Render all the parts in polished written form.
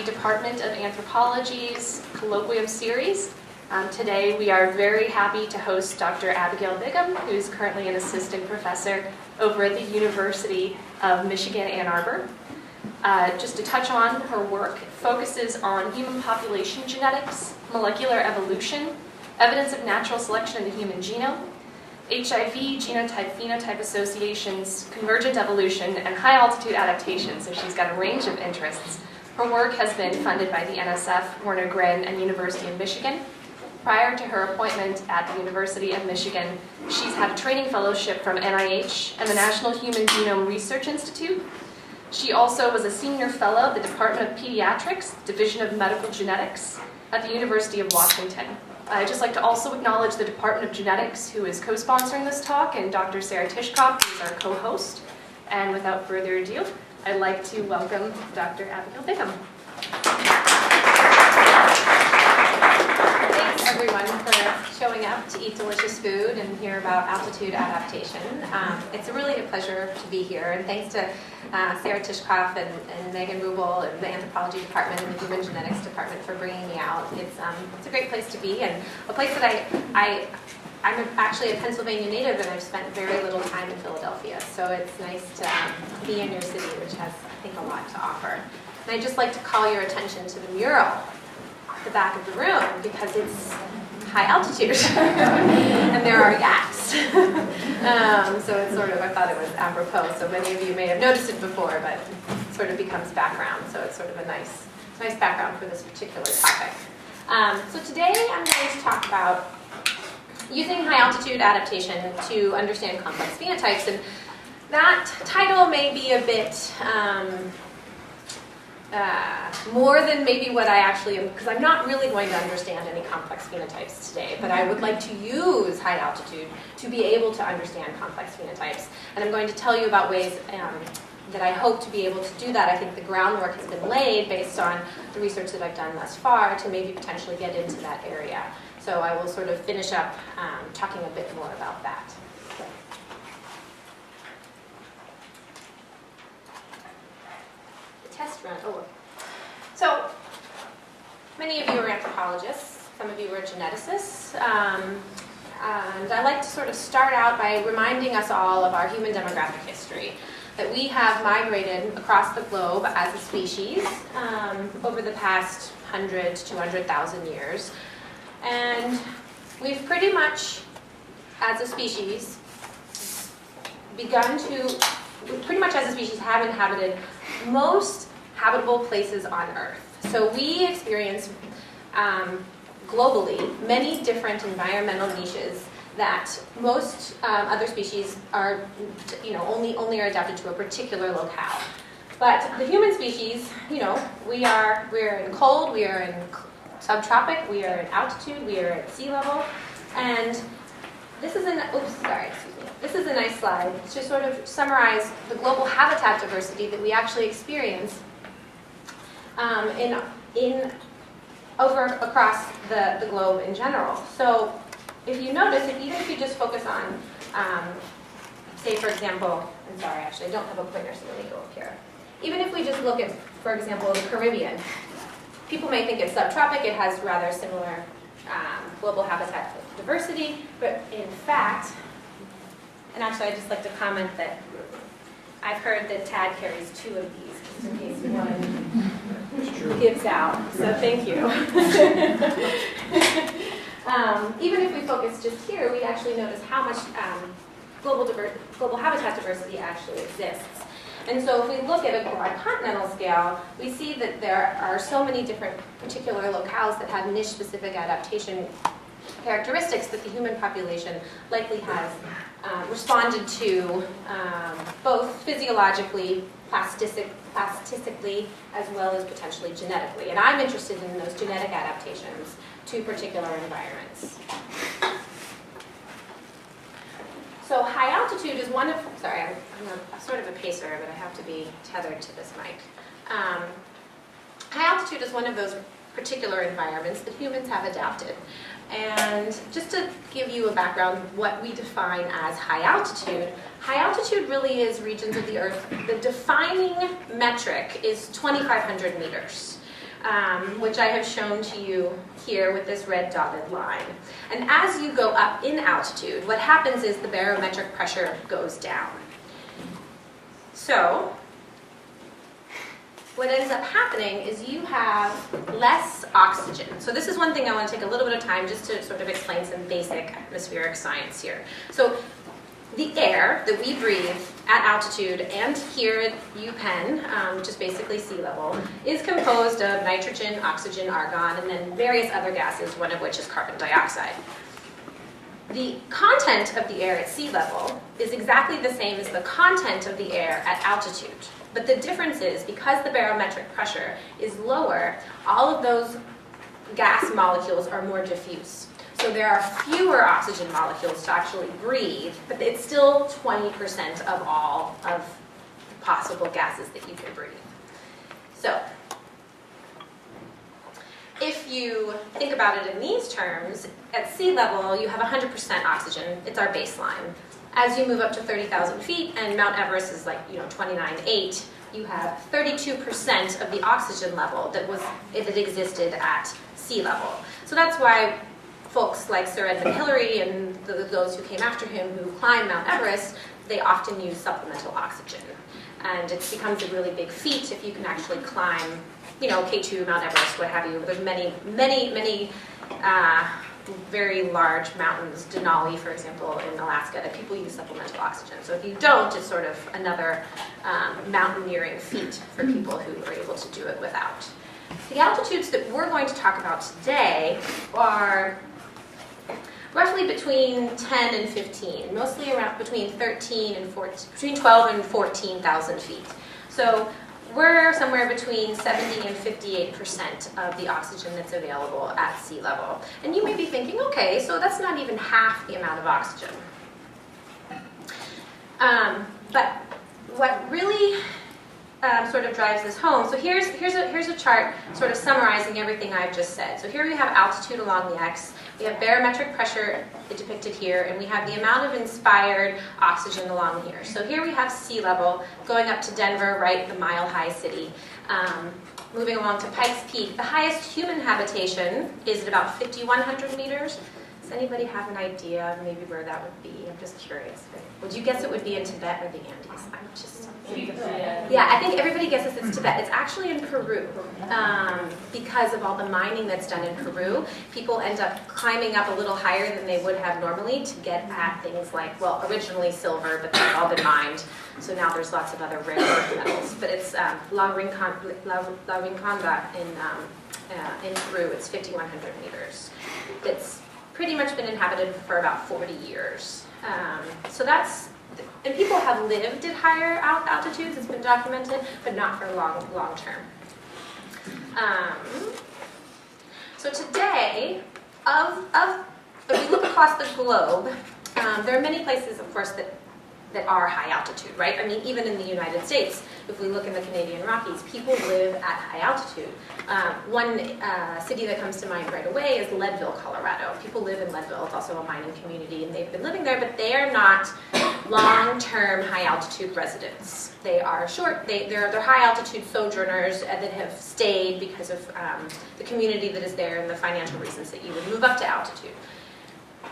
the Department of Anthropology's Colloquium series. Today we are very happy to host Dr. Abigail Bigham, who is currently an assistant professor over at the University of Michigan, Ann Arbor. Just to touch on her work, focuses on human population genetics, molecular evolution, evidence of natural selection in the human genome, HIV, genotype-phenotype associations, convergent evolution, and high-altitude adaptation, so she's got a range of interests. Her work has been funded by the NSF, Werner Grin, and University of Michigan. Prior to her appointment at the University of Michigan, she's had a training fellowship from NIH and the National Human Genome Research Institute. She also was a senior fellow at the Department of Pediatrics, Division of Medical Genetics, at the University of Washington. I'd just like to also acknowledge the Department of Genetics, who is co-sponsoring this talk, and Dr. Sarah Tishkoff, who is our co-host. And without further ado, I'd like to welcome Dr. Abigail Bigham. Thanks, everyone, for showing up to eat delicious food and hear about altitude adaptation. It's really a pleasure to be here, and thanks to Sarah Tishkoff and Megan Rubel and the Anthropology Department and the Human Genetics Department for bringing me out. It's a great place to be, and a place that I'm actually a Pennsylvania native, and I've spent very little time in Philadelphia, so it's nice to be in your city, which has, I think, a lot to offer. And I'd just like to call your attention to the mural at the back of the room, because it's high altitude, and there are yaks. So it's sort of, I thought it was apropos, so many of you may have noticed it before, but it sort of becomes background, so it's sort of a nice background for this particular topic. So today I'm going to talk about using high-altitude adaptation to understand complex phenotypes, and that title may be a bit more than maybe what I actually am, because I'm not really going to understand any complex phenotypes today, but I would like to use high altitude to be able to understand complex phenotypes, and I'm going to tell you about ways that I hope to be able to do that. I think the groundwork has been laid based on the research that I've done thus far to maybe potentially get into that area. So I will sort of finish up talking a bit more about that. The test run. So many of you are anthropologists. Some of you are geneticists. And I like to sort of start out by reminding us all of our human demographic history, that we have migrated across the globe as a species over the past 100 to 200,000 years. And we've pretty much, as a species, have inhabited most habitable places on Earth. So we experience globally many different environmental niches that most other species are, only are adapted to a particular locale. But the human species, we're in cold, we are in subtropic, we are at altitude, we are at sea level, and this is this is a nice slide to sort of summarize the global habitat diversity that we actually experience across the globe in general. So if you notice, even if you just focus on, say for example, I don't have a pointer, so let me go up here. Even if we just look at, for example, the Caribbean, people may think it's subtropic, it has rather similar global habitat diversity, but in fact, and actually I'd just like to comment that I've heard that Tad carries 2 of these, just in case one gives out, so thank you. Even if we focus just here, we actually notice how much global habitat diversity actually exists. And so if we look at a broad continental scale, we see that there are so many different particular locales that have niche-specific adaptation characteristics that the human population likely has responded to both physiologically, plastically, as well as potentially genetically. And I'm interested in those genetic adaptations to particular environments. So high altitude is one of, I'm sort of a pacer, but I have to be tethered to this mic. High altitude is one of those particular environments that humans have adapted. And just to give you a background of what we define as high altitude really is regions of the Earth. The defining metric is 2,500 meters. which I have shown to you here with this red dotted line. And as you go up in altitude, what happens is the barometric pressure goes down. So what ends up happening is you have less oxygen. So this is one thing I want to take a little bit of time just to sort of explain some basic atmospheric science here. So the air that we breathe at altitude and here at UPenn, which is basically sea level, is composed of nitrogen, oxygen, argon, and then various other gases, one of which is carbon dioxide. The content of the air at sea level is exactly the same as the content of the air at altitude. But the difference is, because the barometric pressure is lower, all of those gas molecules are more diffuse. So there are fewer oxygen molecules to actually breathe, but it's still 20% of all of the possible gases that you can breathe. So if you think about it in these terms, at sea level you have 100% oxygen. It's our baseline. As you move up to 30,000 feet, and Mount Everest is like 29.8, you have 32% of the oxygen level that existed at sea level. So that's why folks like Sir Edmund Hillary and those who came after him who climbed Mount Everest, they often use supplemental oxygen. And it becomes a really big feat if you can actually climb, K2, Mount Everest, what have you. There's many very large mountains, Denali, for example, in Alaska, that people use supplemental oxygen. So if you don't, it's sort of another mountaineering feat for people who are able to do it without. The altitudes that we're going to talk about today are roughly between 10 and 15, mostly around between 12 and 14,000 feet. So we're somewhere between 70 and 58% of the oxygen that's available at sea level. And you may be thinking, okay, so that's not even half the amount of oxygen. But what really sort of drives this home, so here's a chart sort of summarizing everything I've just said. So here we have altitude along the x, we have barometric pressure depicted here, and we have the amount of inspired oxygen along here. So here we have sea level going up to Denver, right, the mile-high city. Moving along to Pikes Peak, the highest human habitation is at about 5,100 meters. Does anybody have an idea maybe where that would be? I'm just curious. Would you guess it would be in Tibet or the Andes? I'm just... Yeah, I think everybody guesses it's Tibet. It's actually in Peru. Because of all the mining that's done in Peru, people end up climbing up a little higher than they would have normally to get at things like, well, originally silver, but they've all been mined. So now there's lots of other rare earth metals. But it's La Rinconada in Peru. It's 5,100 meters. It's pretty much been inhabited for about 40 years. So that's... And people have lived at higher altitudes, it's been documented, but not for long term. So today, if we look across the globe, there are many places, of course, that are high altitude, right? I mean, even in the United States, if we look in the Canadian Rockies, people live at high altitude. One city that comes to mind right away is Leadville, Colorado. People live in Leadville. It's also a mining community, and they've been living there, but they are not long-term high-altitude residents. They are they're high-altitude sojourners that have stayed because of the community that is there and the financial reasons that you would move up to altitude.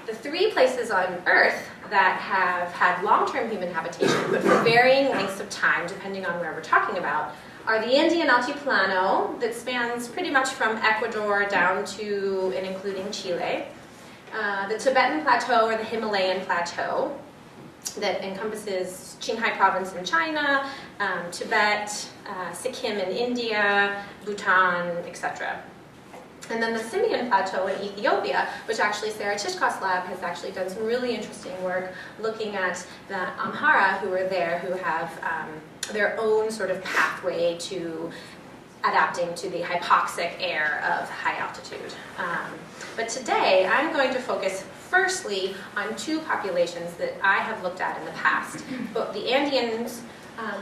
The three places on Earth that have had long-term human habitation, but for varying lengths of time, depending on where we're talking about, are the Andean Altiplano, that spans pretty much from Ecuador down to and including Chile, the Tibetan Plateau or the Himalayan Plateau, that encompasses Qinghai Province in China, Tibet, Sikkim in India, Bhutan, etc. And then the Simien Plateau in Ethiopia, which actually Sarah Tishkoff's lab has actually done some really interesting work looking at the Amhara who are there, who have their own sort of pathway to adapting to the hypoxic air of high altitude. But today, I'm going to focus firstly on two populations that I have looked at in the past, both the Andeans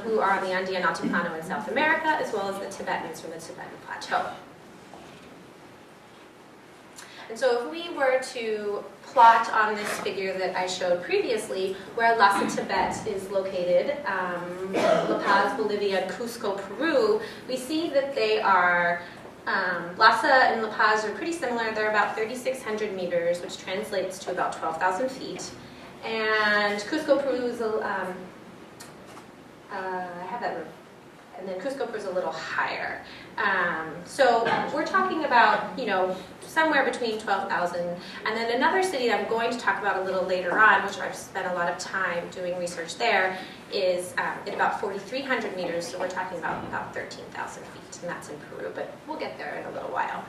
who are on the Andean Altiplano in South America, as well as the Tibetans from the Tibetan Plateau. And so if we were to plot on this figure that I showed previously, where Lhasa, Tibet is located, La Paz, Bolivia, and Cusco, Peru, we see that they are Lhasa and La Paz are pretty similar. They're about 3,600 meters, which translates to about 12,000 feet. And Cusco, Peru is I have that, and then Cusco, Peru is a little higher. So we're talking about, somewhere between 12,000. And then another city that I'm going to talk about a little later on, which I've spent a lot of time doing research there, is at about 4,300 meters. So we're talking about 13,000 feet, and that's in Peru, but we'll get there in a little while.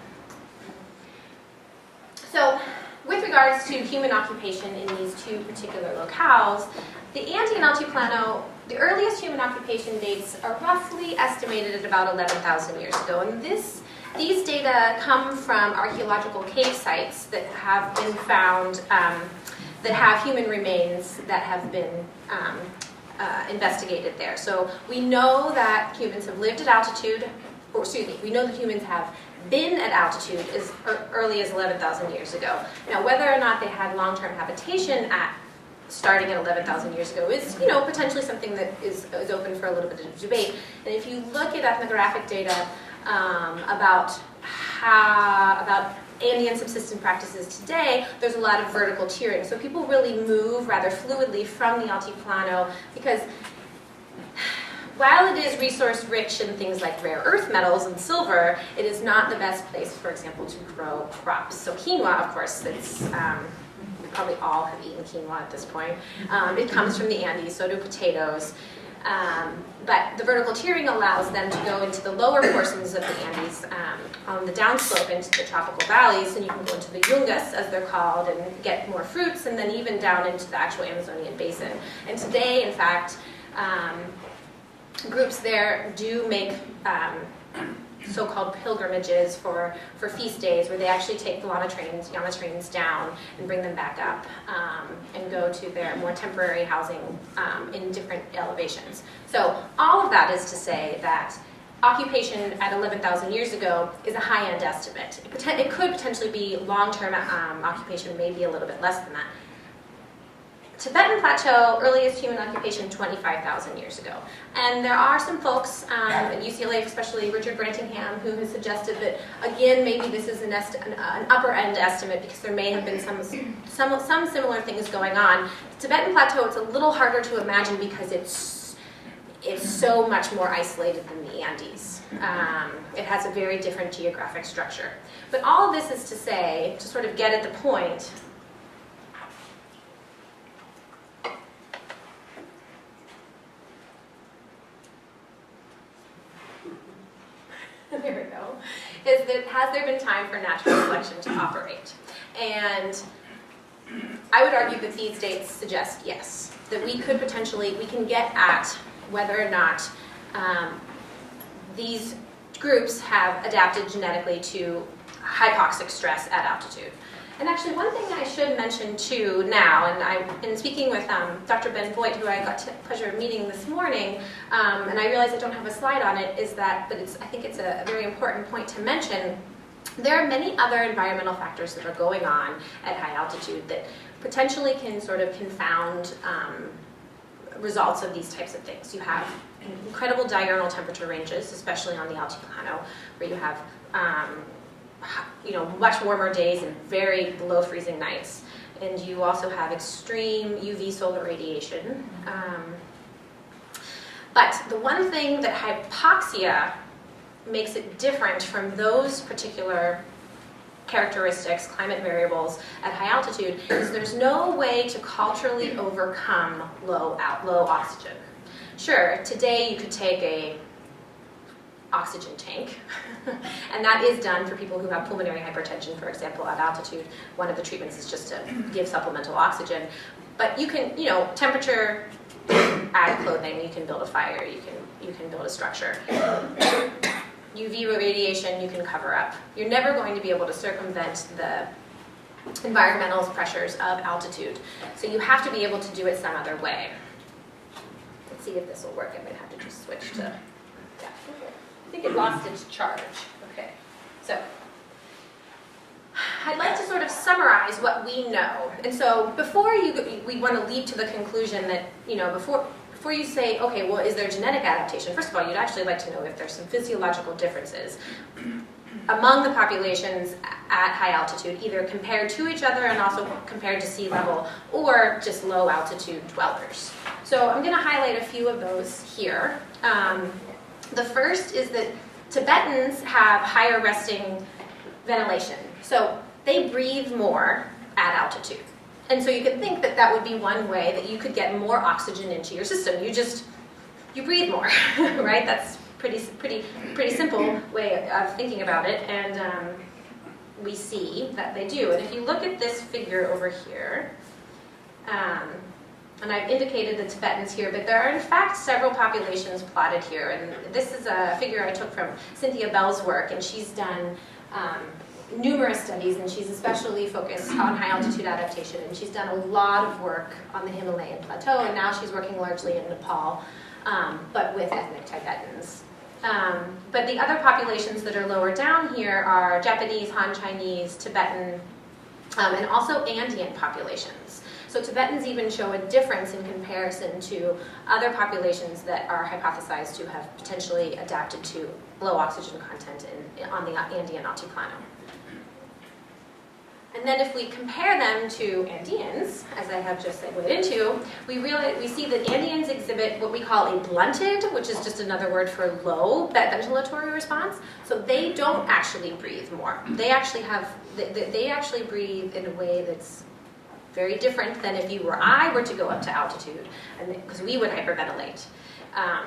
So with regards to human occupation in these two particular locales, the Andean Altiplano, the earliest human occupation dates are roughly estimated at about 11,000 years ago. And these data come from archaeological cave sites that have been found that have human remains that have been investigated there. So we know that humans have lived at altitude, or excuse me, we know that humans have been at altitude as early as 11,000 years ago. Now, whether or not they had long-term habitation starting at 11,000 years ago is, potentially something that is open for a little bit of debate. And if you look at ethnographic data about Andean subsistence practices today, there's a lot of vertical tiering. So people really move rather fluidly from the Altiplano because while it is resource rich in things like rare earth metals and silver, it is not the best place, for example, to grow crops. So quinoa, of course, that's we probably all have eaten quinoa at this point. It comes from the Andes, so do potatoes. But the vertical tiering allows them to go into the lower portions of the Andes on the downslope into the tropical valleys, and you can go into the yungas, as they're called, and get more fruits, and then even down into the actual Amazonian basin. And today, in fact, groups there do make so-called pilgrimages for feast days where they actually take the llama trains down and bring them back up and go to their more temporary housing in different elevations. So all of that is to say that occupation at 11,000 years ago is a high-end estimate. It could potentially be long-term occupation, maybe a little bit less than that. Tibetan Plateau, earliest human occupation, 25,000 years ago. And there are some folks at UCLA, especially Richard Brantingham, who has suggested that, again, maybe this is an upper-end estimate because there may have been some similar things going on. The Tibetan Plateau, it's a little harder to imagine because it's so much more isolated than the Andes. It has a very different geographic structure. But all of this is to say, to sort of get at the point, there we go, is that has there been time for natural selection to operate? And I would argue that these dates suggest yes, that we can get at whether or not these groups have adapted genetically to hypoxic stress at altitude. And actually, one thing I should mention too now, and in speaking with Dr. Ben Voigt, who I got the pleasure of meeting this morning, and I realize I don't have a slide on it, is that, but I think it's a very important point to mention, there are many other environmental factors that are going on at high altitude that potentially can sort of confound results of these types of things. You have incredible diurnal temperature ranges, especially on the Altiplano, where you have much warmer days and very below freezing nights. And you also have extreme UV solar radiation. But the one thing that hypoxia makes it different from those particular characteristics, climate variables at high altitude, is there's no way to culturally overcome low oxygen. Sure, today you could take a oxygen tank, and that is done for people who have pulmonary hypertension, for example, at altitude. One of the treatments is just to give supplemental oxygen. But you can, temperature, add clothing, you can build a fire, you can build a structure. UV radiation you can cover up. You're never going to be able to circumvent the environmental pressures of altitude. So you have to be able to do it some other way. Let's see if this will work. I'm going to have to just switch to, I think it lost its charge. Okay, so I'd like to sort of summarize what we know. And so before we want to leap to the conclusion that, before you say, okay, well, is there genetic adaptation? First of all, you'd actually like to know if there's some physiological differences. among the populations at high altitude, either compared to each other and also compared to sea level, or just low altitude dwellers. So I'm going to highlight a few of those here. The first is that Tibetans have higher resting ventilation. So they breathe more at altitude. And so you could think that that would be one way that you could get more oxygen into your system. You breathe more, right? That's pretty simple way of thinking about it. And we see that they do. And if you look at this figure over here, and I've indicated the Tibetans here, but there are in fact several populations plotted here. And this is a figure I took from Cynthia Bell's work, and she's done numerous studies, and she's especially focused on high altitude adaptation. And she's done a lot of work on the Himalayan plateau, and now she's working largely in Nepal, but with ethnic Tibetans. But the other populations that are lower down here are Japanese, Han Chinese, Tibetan, and also Andean populations. So Tibetans even show a difference in comparison to other populations that are hypothesized to have potentially adapted to low oxygen content on the Andean altiplano. And then if we compare them to Andeans, as I have just segued into, we see that Andeans exhibit what we call a blunted, which is just another word for low ventilatory response. So they don't actually breathe more. They actually breathe in a way that's very different than if you or I were to go up to altitude, because we would hyperventilate,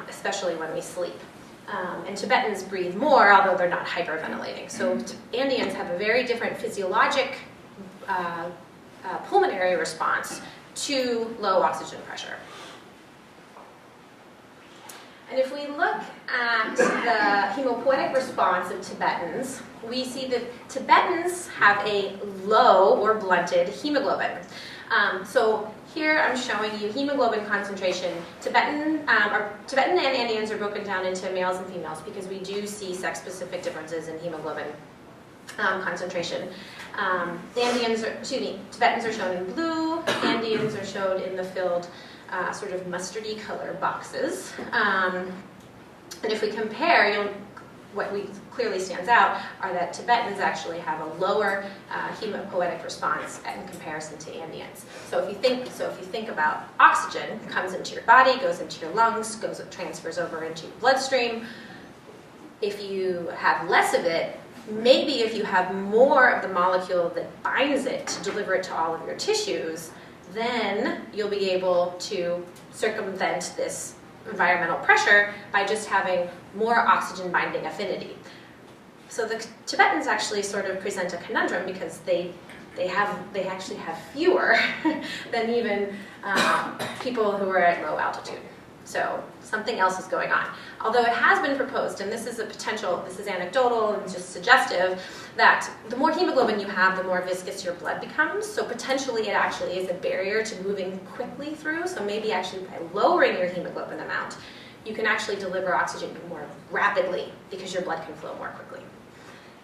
especially when we sleep. And Tibetans breathe more, although they're not hyperventilating. So Andeans have a very different physiologic pulmonary response to low oxygen pressure. And if we look at the hemopoietic response of Tibetans, we see that Tibetans have a low or blunted hemoglobin. So here I'm showing you hemoglobin concentration. Tibetan and Andeans are broken down into males and females because we do see sex-specific differences in hemoglobin concentration. Tibetans are shown in blue. Andeans are shown in the filled sort of mustardy color boxes. And if we compare, what clearly stands out are that Tibetans actually have a lower hemopoietic response in comparison to Andeans. So if you think about oxygen, comes into your body, goes into your lungs, transfers over into your bloodstream. If you have less of it, maybe if you have more of the molecule that binds it to deliver it to all of your tissues, then you'll be able to circumvent this environmental pressure by just having more oxygen binding affinity. So the Tibetans actually sort of present a conundrum because they actually have fewer than even people who are at low altitude. So something else is going on. Although it has been proposed, and this is anecdotal and just suggestive, that the more hemoglobin you have, the more viscous your blood becomes. So potentially it actually is a barrier to moving quickly through. So maybe actually by lowering your hemoglobin amount, you can actually deliver oxygen more rapidly because your blood can flow more quickly.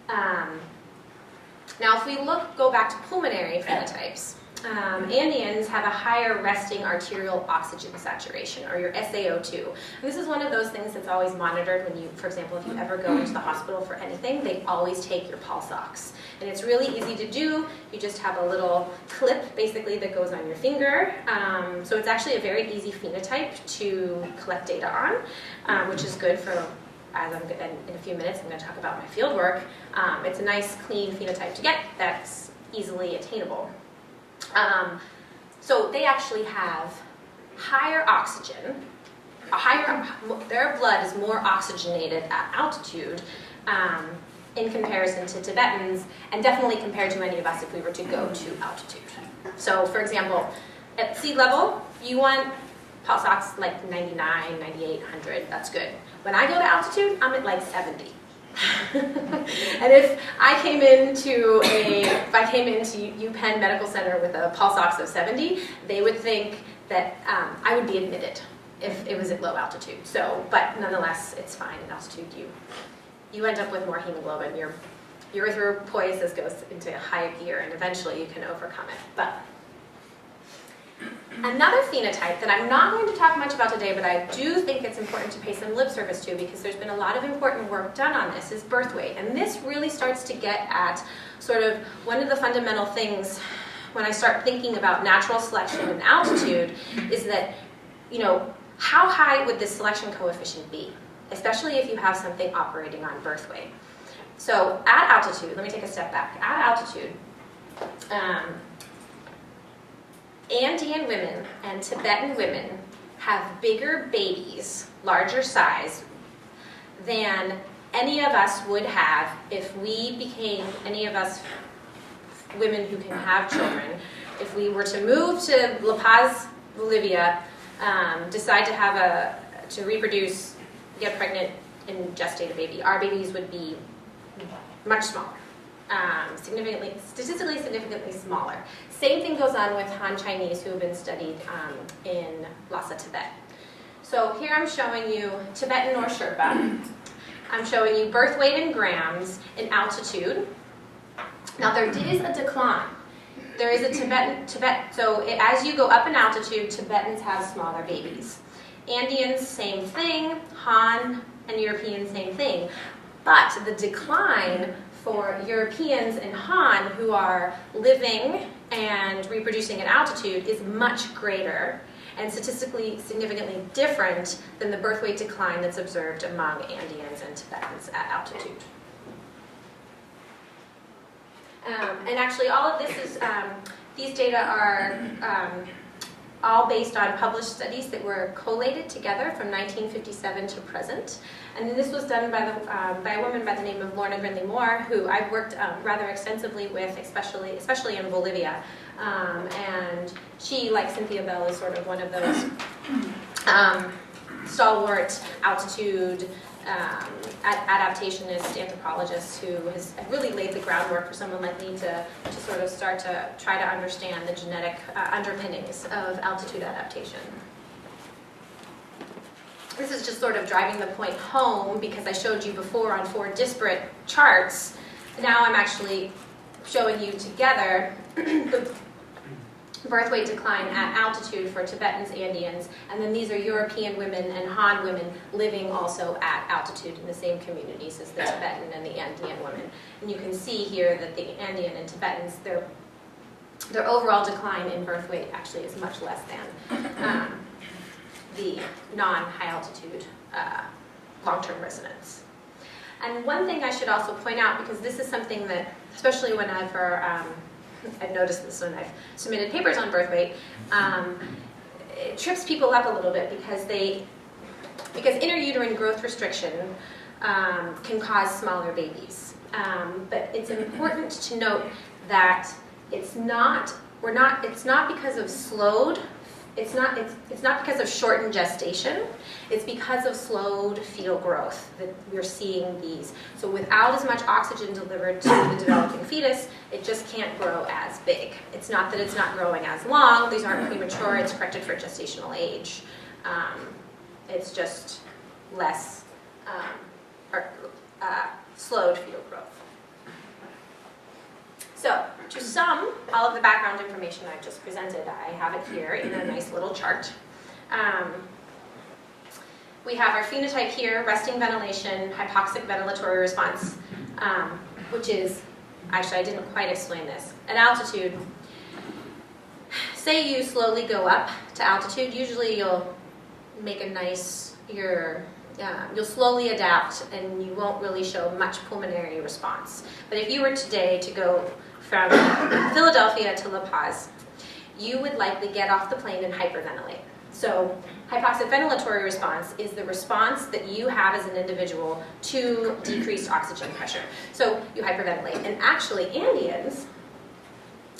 Now if we go back to pulmonary phenotypes, Andeans have a higher resting arterial oxygen saturation, or your SaO2. And this is one of those things that's always monitored when you, for example, if you ever go into the hospital for anything, they always take your pulse ox. And it's really easy to do. You just have a little clip, basically, that goes on your finger. So it's actually a very easy phenotype to collect data on, which is good for, in a few minutes, I'm going to talk about my field work. It's a nice, clean phenotype to get that's easily attainable. So they actually have higher oxygen, their blood is more oxygenated at altitude in comparison to Tibetans, and definitely compared to any of us if we were to go to altitude. So for example, at sea level, you want pulse ox like 99, 98, 100, that's good. When I go to altitude, I'm at like 70. And if I came into UPenn Medical Center with a pulse ox of 70, they would think that I would be admitted if it was at low altitude. So, but nonetheless, it's fine at altitude. You end up with more hemoglobin. Your erythropoiesis goes into high gear, and eventually you can overcome it. But Another phenotype that I'm not going to talk much about today, but I do think it's important to pay some lip service to because there's been a lot of important work done on this, is birth weight. And this really starts to get at sort of one of the fundamental things when I start thinking about natural selection and altitude is that, you know, how high would this selection coefficient be, especially if you have something operating on birth weight. So at altitude, let me take a step back. At altitude, Andean women and Tibetan women have bigger babies, larger size, than any of us would have if we became, any of us women who can have children, if we were to move to La Paz, Bolivia, decide to reproduce, get pregnant, and gestate a baby, our babies would be much smaller. Statistically significantly smaller. Same thing goes on with Han Chinese who have been studied in Lhasa, Tibet. So here I'm showing you Tibetan or Sherpa. I'm showing you birth weight in grams and altitude. Now there is a decline. There is a so as you go up in altitude, Tibetans have smaller babies. Andeans, same thing. Han and Europeans, same thing. But the decline for Europeans and Han who are living and reproducing at altitude is much greater and statistically significantly different than the birth weight decline that's observed among Andeans and Tibetans at altitude. And actually all of this is, these data are all based on published studies that were collated together from 1957 to present. And this was done by a woman by the name of Lorna Brindley Moore, who I've worked rather extensively with, especially in Bolivia. And she, like Cynthia Bell, is sort of one of those stalwart altitude adaptationist anthropologists who has really laid the groundwork for someone like me to sort of start to try to understand the genetic underpinnings of altitude adaptation. This is just sort of driving the point home because I showed you before on 4 disparate charts. Now I'm actually showing you together the birth weight decline at altitude for Tibetans, Andeans, and then these are European women and Han women living also at altitude in the same communities as the Tibetan and the Andean women. And you can see here that the Andean and Tibetans, their overall decline in birth weight actually is much less than the non-high altitude long-term residents. And one thing I should also point out, because this is something that, especially whenever I've noticed this when I've submitted papers on birth weight, it trips people up a little bit because intrauterine growth restriction can cause smaller babies. But it's important to note that it's not because of it's not because of shortened gestation. It's because of slowed fetal growth that we're seeing these. So without as much oxygen delivered to the developing fetus, it just can't grow as big. It's not that it's not growing as long. These aren't premature. It's corrected for gestational age. It's just less slowed fetal growth. So, to sum all of the background information I've just presented, I have it here in a nice little chart. We have our phenotype here, resting ventilation, hypoxic ventilatory response, which is, actually I didn't quite explain this. At altitude, say you slowly go up to altitude, usually you'll make a nice, you'll slowly adapt and you won't really show much pulmonary response. But if you were today to go from Philadelphia to La Paz, you would likely get off the plane and hyperventilate. So hypoxic ventilatory response is the response that you have as an individual to decreased oxygen pressure. So you hyperventilate. And actually, Andeans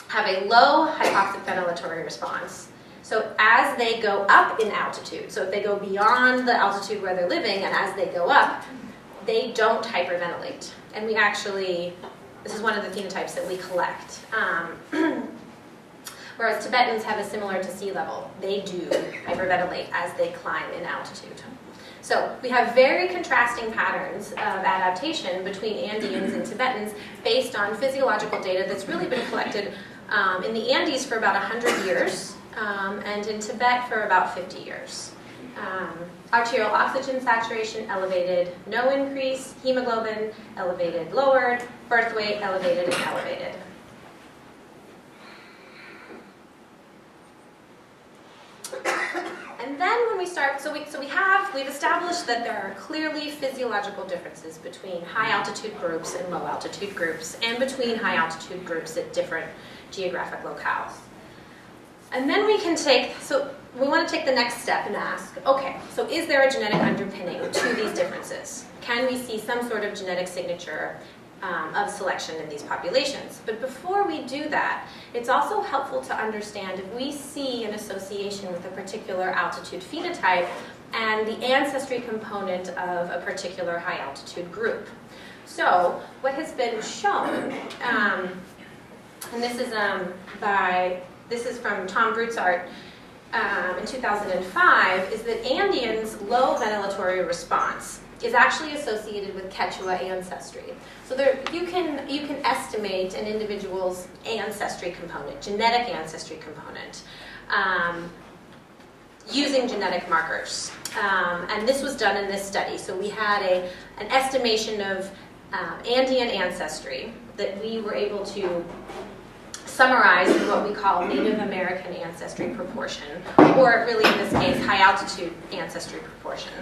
have a low hypoxic ventilatory response. So as they go up in altitude, so if they go beyond the altitude where they're living, and as they go up, they don't hyperventilate. And we actually, this is one of the phenotypes that we collect. Whereas Tibetans have a similar to sea level. They do hyperventilate as they climb in altitude. So we have very contrasting patterns of adaptation between Andeans and Tibetans based on physiological data that's really been collected in the Andes for about 100 years and in Tibet for about 50 years. Arterial oxygen saturation elevated, no increase. Hemoglobin elevated, lowered. Birth weight elevated and elevated. And then when we start, we've established that there are clearly physiological differences between high altitude groups and low altitude groups, and between high altitude groups at different geographic locales. And then we can we want to take the next step and ask, okay, so is there a genetic underpinning to these differences? Can we see some sort of genetic signature of selection in these populations? But before we do that, it's also helpful to understand if we see an association with a particular altitude phenotype and the ancestry component of a particular high altitude group. So what has been shown, and this is from Tom Broussard in 2005, is that Andeans' low ventilatory response is actually associated with Quechua ancestry. So you can estimate an individual's ancestry component, genetic ancestry component, using genetic markers. And this was done in this study. So we had an estimation of Andean ancestry that we were able to summarize in what we call Native American ancestry proportion, or really in this case, high altitude ancestry proportion.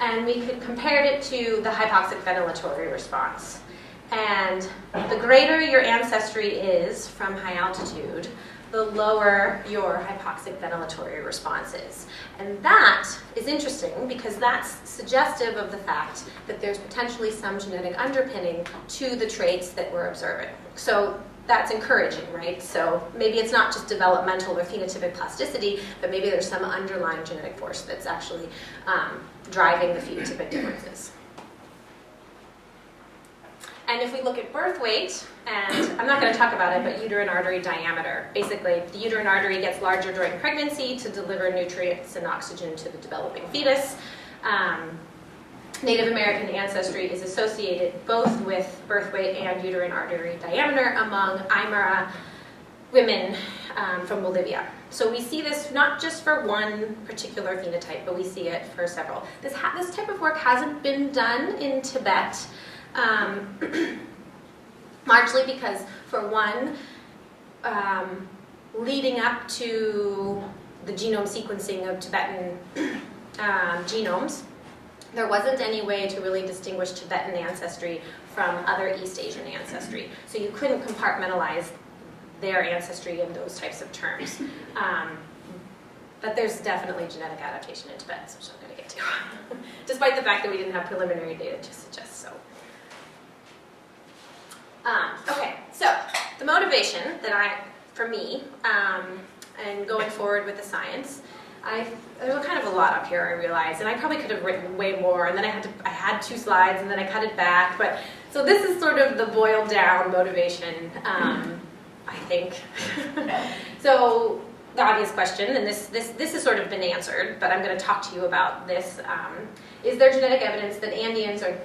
And we could compare it to the hypoxic ventilatory response. And the greater your ancestry is from high altitude, the lower your hypoxic ventilatory response is. And that is interesting because that's suggestive of the fact that there's potentially some genetic underpinning to the traits that we're observing. So that's encouraging, right? So maybe it's not just developmental or phenotypic plasticity, but maybe there's some underlying genetic force that's actually driving the phenotypic differences. And if we look at birth weight, and I'm not going to talk about it, but uterine artery diameter. Basically, the uterine artery gets larger during pregnancy to deliver nutrients and oxygen to the developing fetus. Native American ancestry is associated both with birth weight and uterine artery diameter among Aymara women from Bolivia. So we see this not just for one particular phenotype, but we see it for several. This type of work hasn't been done in Tibet, largely because, for one, leading up to the genome sequencing of Tibetan genomes, there wasn't any way to really distinguish Tibetan ancestry from other East Asian ancestry. So you couldn't compartmentalize their ancestry in those types of terms. But there's definitely genetic adaptation in Tibet, which I'm going to get to, despite the fact that we didn't have preliminary data to suggest so. Okay, so the motivation for me, and going forward with the science, there's kind of a lot up here, I realized, and I probably could have written way more, and then I had 2 slides, and then I cut it back, but, so this is sort of the boiled down motivation, I think. So, the obvious question, and this has sort of been answered, but I'm going to talk to you about this, is there genetic evidence that Andeans are,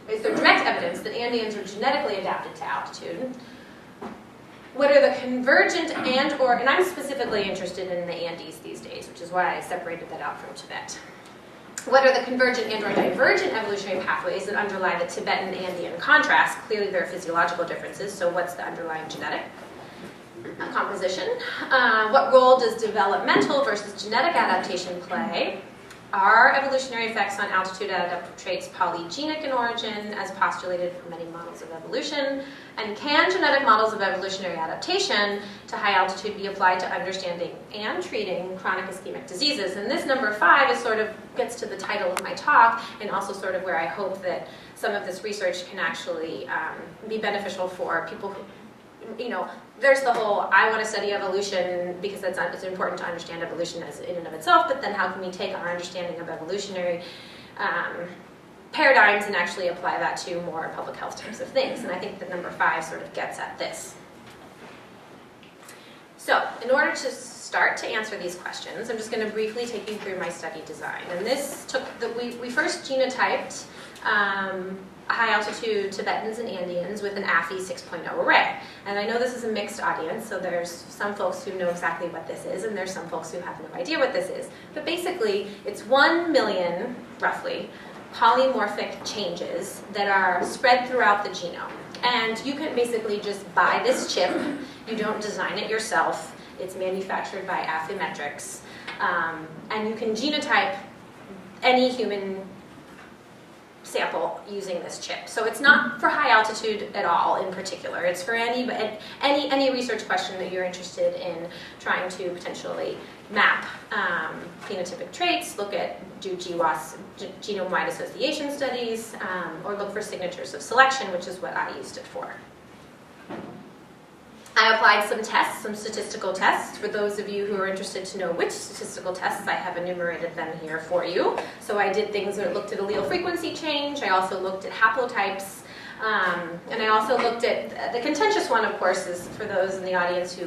is there direct evidence that Andeans are genetically adapted to altitude? What are the convergent and I'm specifically interested in the Andes these days, which is why I separated that out from Tibet. What are the convergent and or divergent evolutionary pathways that underlie the Tibetan-Andean contrast? Clearly there are physiological differences, so what's the underlying genetic composition? What role does developmental versus genetic adaptation play? Are evolutionary effects on altitude adaptive traits polygenic in origin, as postulated from many models of evolution? And can genetic models of evolutionary adaptation to high altitude be applied to understanding and treating chronic ischemic diseases? And this number 5 is sort of gets to the title of my talk, and also sort of where I hope that some of this research can actually be beneficial for people who, there's the whole, I want to study evolution because it's important to understand evolution as in and of itself, but then how can we take our understanding of evolutionary paradigms and actually apply that to more public health types of things? And I think that number 5 sort of gets at this. So, in order to start to answer these questions, I'm just going to briefly take you through my study design. And this took, we first genotyped high-altitude Tibetans and Andeans with an AFI 6.0 array. And I know this is a mixed audience, so there's some folks who know exactly what this is, and there's some folks who have no idea what this is. But basically, it's 1 million, roughly, polymorphic changes that are spread throughout the genome. And you can basically just buy this chip. You don't design it yourself. It's manufactured by Affymetrix. And you can genotype any human sample using this chip. So it's not for high altitude at all in particular. It's for any research question that you're interested in trying to potentially map phenotypic traits, do GWAS, genome-wide association studies, or look for signatures of selection, which is what I used it for. I applied some tests, some statistical tests. For those of you who are interested to know which statistical tests, I have enumerated them here for you. So I did things that looked at allele frequency change. I also looked at haplotypes. And I also looked at, the contentious one, of course, is for those in the audience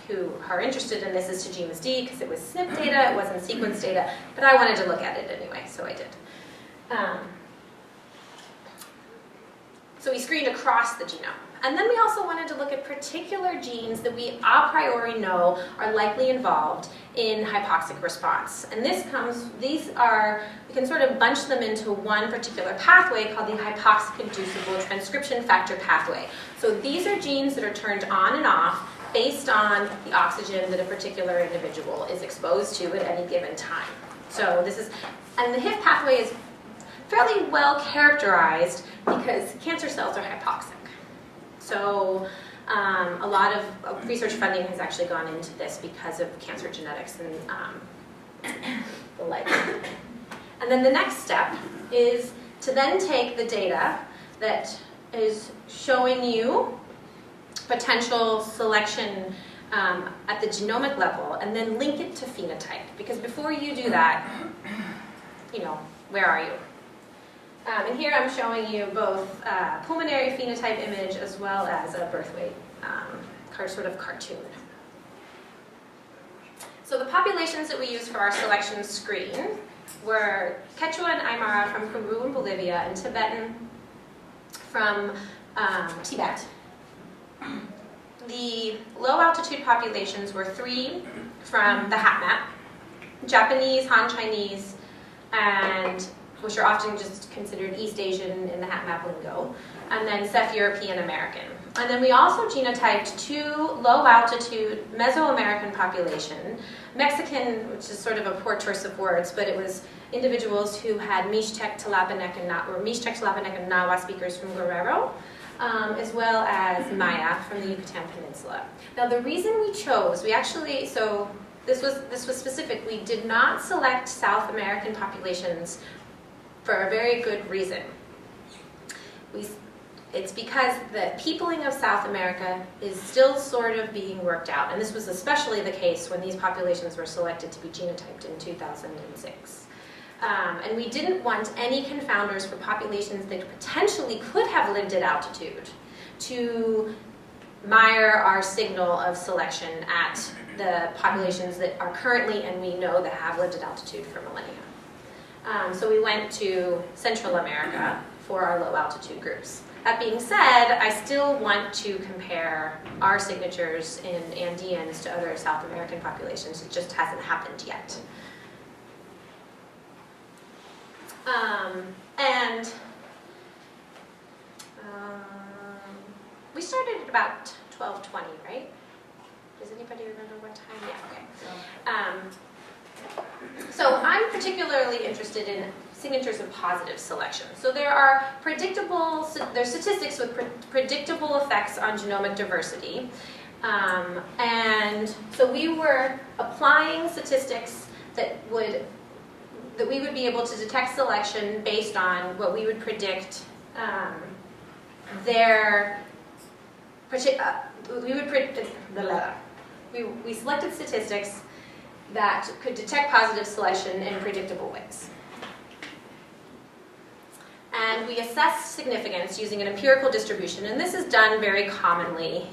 who are interested in this, is to GMSD, because it was SNP data, it wasn't sequence data, but I wanted to look at it anyway, so I did. So we screened across the genome. And then we also wanted to look at particular genes that we a priori know are likely involved in hypoxic response. And we can sort of bunch them into one particular pathway called the hypoxic-inducible transcription factor pathway. So these are genes that are turned on and off based on the oxygen that a particular individual is exposed to at any given time. So and the HIF pathway is fairly well characterized because cancer cells are hypoxic. So a lot of research funding has actually gone into this because of cancer genetics and the like. And then the next step is to then take the data that is showing you potential selection at the genomic level and then link it to phenotype. Because before you do that, where are you? And here I'm showing you both pulmonary phenotype image as well as a birth weight sort of cartoon. So the populations that we used for our selection screen were Quechua and Aymara from Peru and Bolivia, and Tibetan from Tibet. The low altitude populations were 3 from the HapMap, Japanese, Han Chinese, and which are often just considered East Asian in the HapMap lingo, and then Ceph European American. And then we also genotyped 2 low-altitude Mesoamerican population, Mexican, which is sort of a poor choice of words, but it was individuals who had Mixtec, Tlapanec, and Nahua speakers from Guerrero, as well as Maya from the Yucatan Peninsula. Now the reason we chose, this was specific, we did not select South American populations for a very good reason. It's because the peopling of South America is still sort of being worked out, and this was especially the case when these populations were selected to be genotyped in 2006. And we didn't want any confounders for populations that potentially could have lived at altitude to mire our signal of selection at the populations that are currently, and we know that have lived at altitude for millennia. So we went to Central America for our low altitude groups. That being said, I still want to compare our signatures in Andeans to other South American populations. It just hasn't happened yet. We started at about 12:20, right? Does anybody remember what time? Yeah, okay. So I'm particularly interested in signatures of positive selection. So there's statistics with predictable effects on genomic diversity. And so we were applying statistics that we would be able to detect selection based on what we would predict we selected statistics that could detect positive selection in predictable ways. And we assess significance using an empirical distribution, and this is done very commonly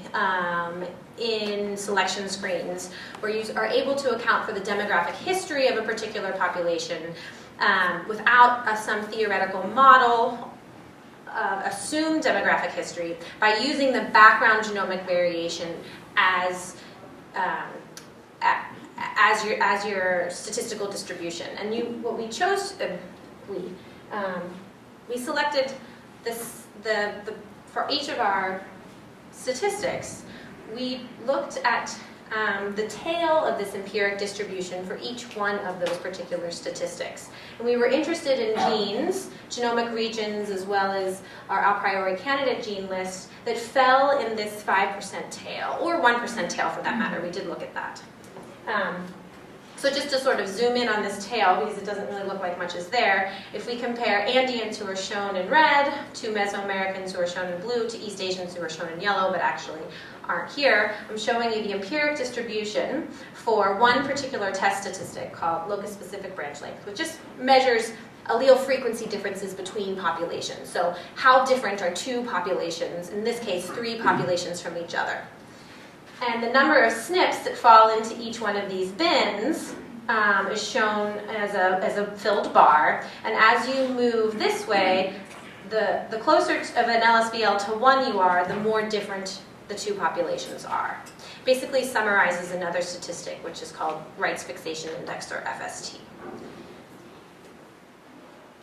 in selection screens, where you are able to account for the demographic history of a particular population without some theoretical model assumed demographic history by using the background genomic variation as your statistical distribution. And what we chose, we selected this for each of our statistics. We looked at the tail of this empiric distribution for each one of those particular statistics. And we were interested in genes, genomic regions, as well as our a priori candidate gene list that fell in this 5% tail, or 1% tail for that matter. We did look at that. So just to sort of zoom in on this tail, because it doesn't really look like much is there, if we compare Andeans who are shown in red to Mesoamericans who are shown in blue to East Asians who are shown in yellow but actually aren't here, I'm showing you the empiric distribution for one particular test statistic called Locus-Specific branch length, which just measures allele frequency differences between populations. So how different are two populations, in this case 3 populations from each other. And the number of SNPs that fall into each one of these bins is shown as a filled bar. And as you move this way, the closer of an LSBL to 1 you are, the more different the two populations are. Basically summarizes another statistic, which is called Wright's Fixation Index, or FST.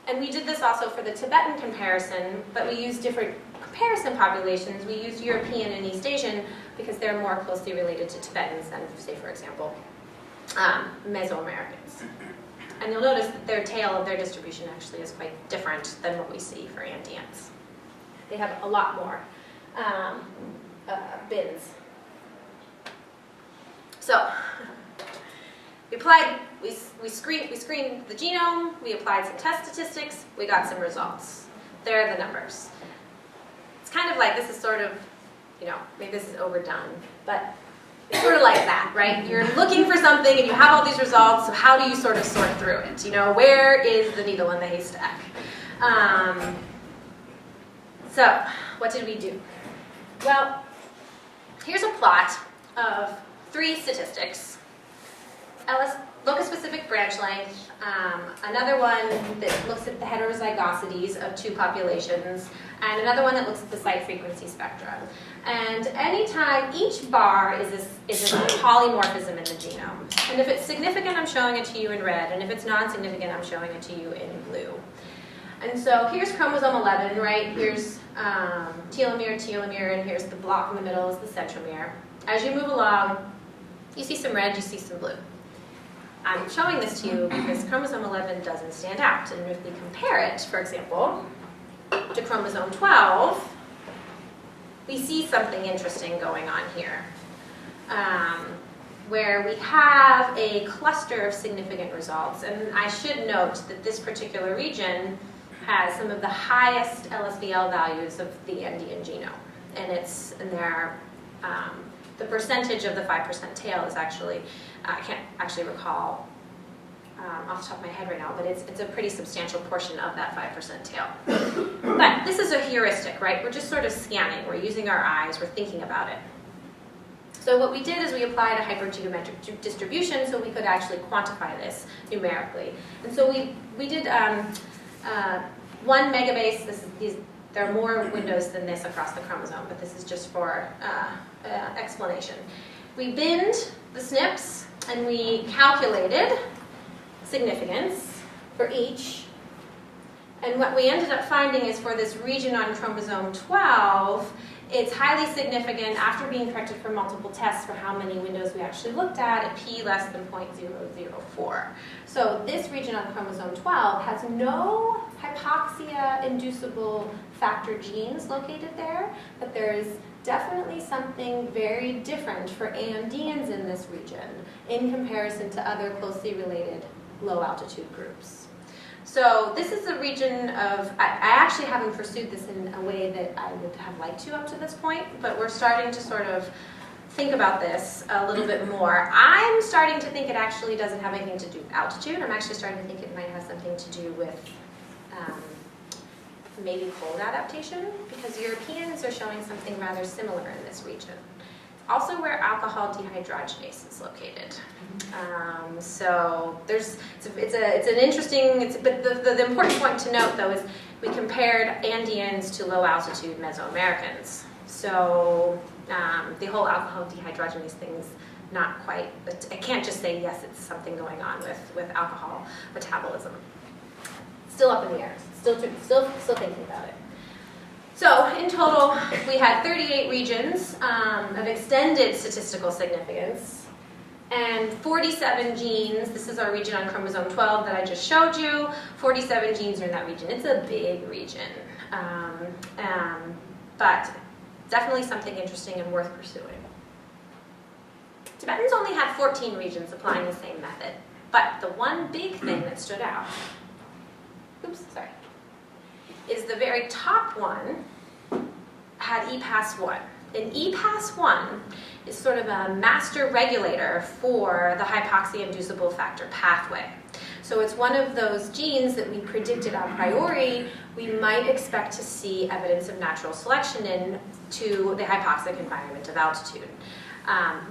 And we did this also for the Tibetan comparison, but we used different comparison populations. We used European and East Asian because they're more closely related to Tibetans than, say, for example, Mesoamericans. And you'll notice that their tail of their distribution actually is quite different than what we see for Andeans. They have a lot more bins. So we screened the genome, we applied some test statistics, we got some results. There are the numbers. It's kind of like, this is sort of, maybe this is overdone, but it's sort of like that, right? You're looking for something and you have all these results, so how do you sort of sort through it? Where is the needle in the haystack? So, what did we do? Well, here's a plot of 3 statistics. Locus-specific branch length, another one that looks at the heterozygosities of 2 populations, and another one that looks at the site frequency spectra. And anytime each bar is a polymorphism in the genome. And if it's significant, I'm showing it to you in red, and if it's non-significant, I'm showing it to you in blue. And so here's chromosome 11, right? Here's telomere, and here's the block in the middle is the centromere. As you move along, you see some red, you see some blue. I'm showing this to you because chromosome 11 doesn't stand out. And if we compare it, for example, to chromosome 12, we see something interesting going on here, where we have a cluster of significant results. And I should note that this particular region has some of the highest LSBL values of the Andean genome. And the percentage of the 5% tail is actually, I can't actually recall off the top of my head right now, but it's a pretty substantial portion of that 5% tail. But this is a heuristic, right? We're just sort of scanning. We're using our eyes. We're thinking about it. So what we did is we applied a hypergeometric distribution so we could actually quantify this numerically. And so we did 1 megabase. There are more windows than this across the chromosome, but this is just for explanation. We binned the SNPs and we calculated significance for each. And what we ended up finding is for this region on chromosome 12, it's highly significant after being corrected for multiple tests for how many windows we actually looked at p less than 0.004. So this region on chromosome 12 has no hypoxia-inducible factor genes located there, but there is definitely something very different for Andeans in this region in comparison to other closely related low-altitude groups. So this is a region of, I actually haven't pursued this in a way that I would have liked to up to this point, but we're starting to sort of think about this a little bit more. I'm starting to think it actually doesn't have anything to do with altitude. I'm actually starting to think it might have something to do with maybe cold adaptation, because Europeans are showing something rather similar in this region. also where alcohol dehydrogenase is located. So it's an interesting, but the important point to note though is we compared Andeans to low altitude Mesoamericans. So the whole alcohol dehydrogenase thing is not quite, I can't just say yes, it's something going on with alcohol metabolism. Still up in the air, still thinking about it. So in total, we had 38 regions of extended statistical significance and 47 genes. This is our region on chromosome 12 that I just showed you. 47 genes are in that region. It's a big region, but definitely something interesting and worth pursuing. Tibetans only had 14 regions applying the same method, but the one big thing that stood out, is the very top one had EPAS1. And EPAS1 is sort of a master regulator for the hypoxia-inducible factor pathway. So it's one of those genes that we predicted a priori we might expect to see evidence of natural selection in to the hypoxic environment of altitude.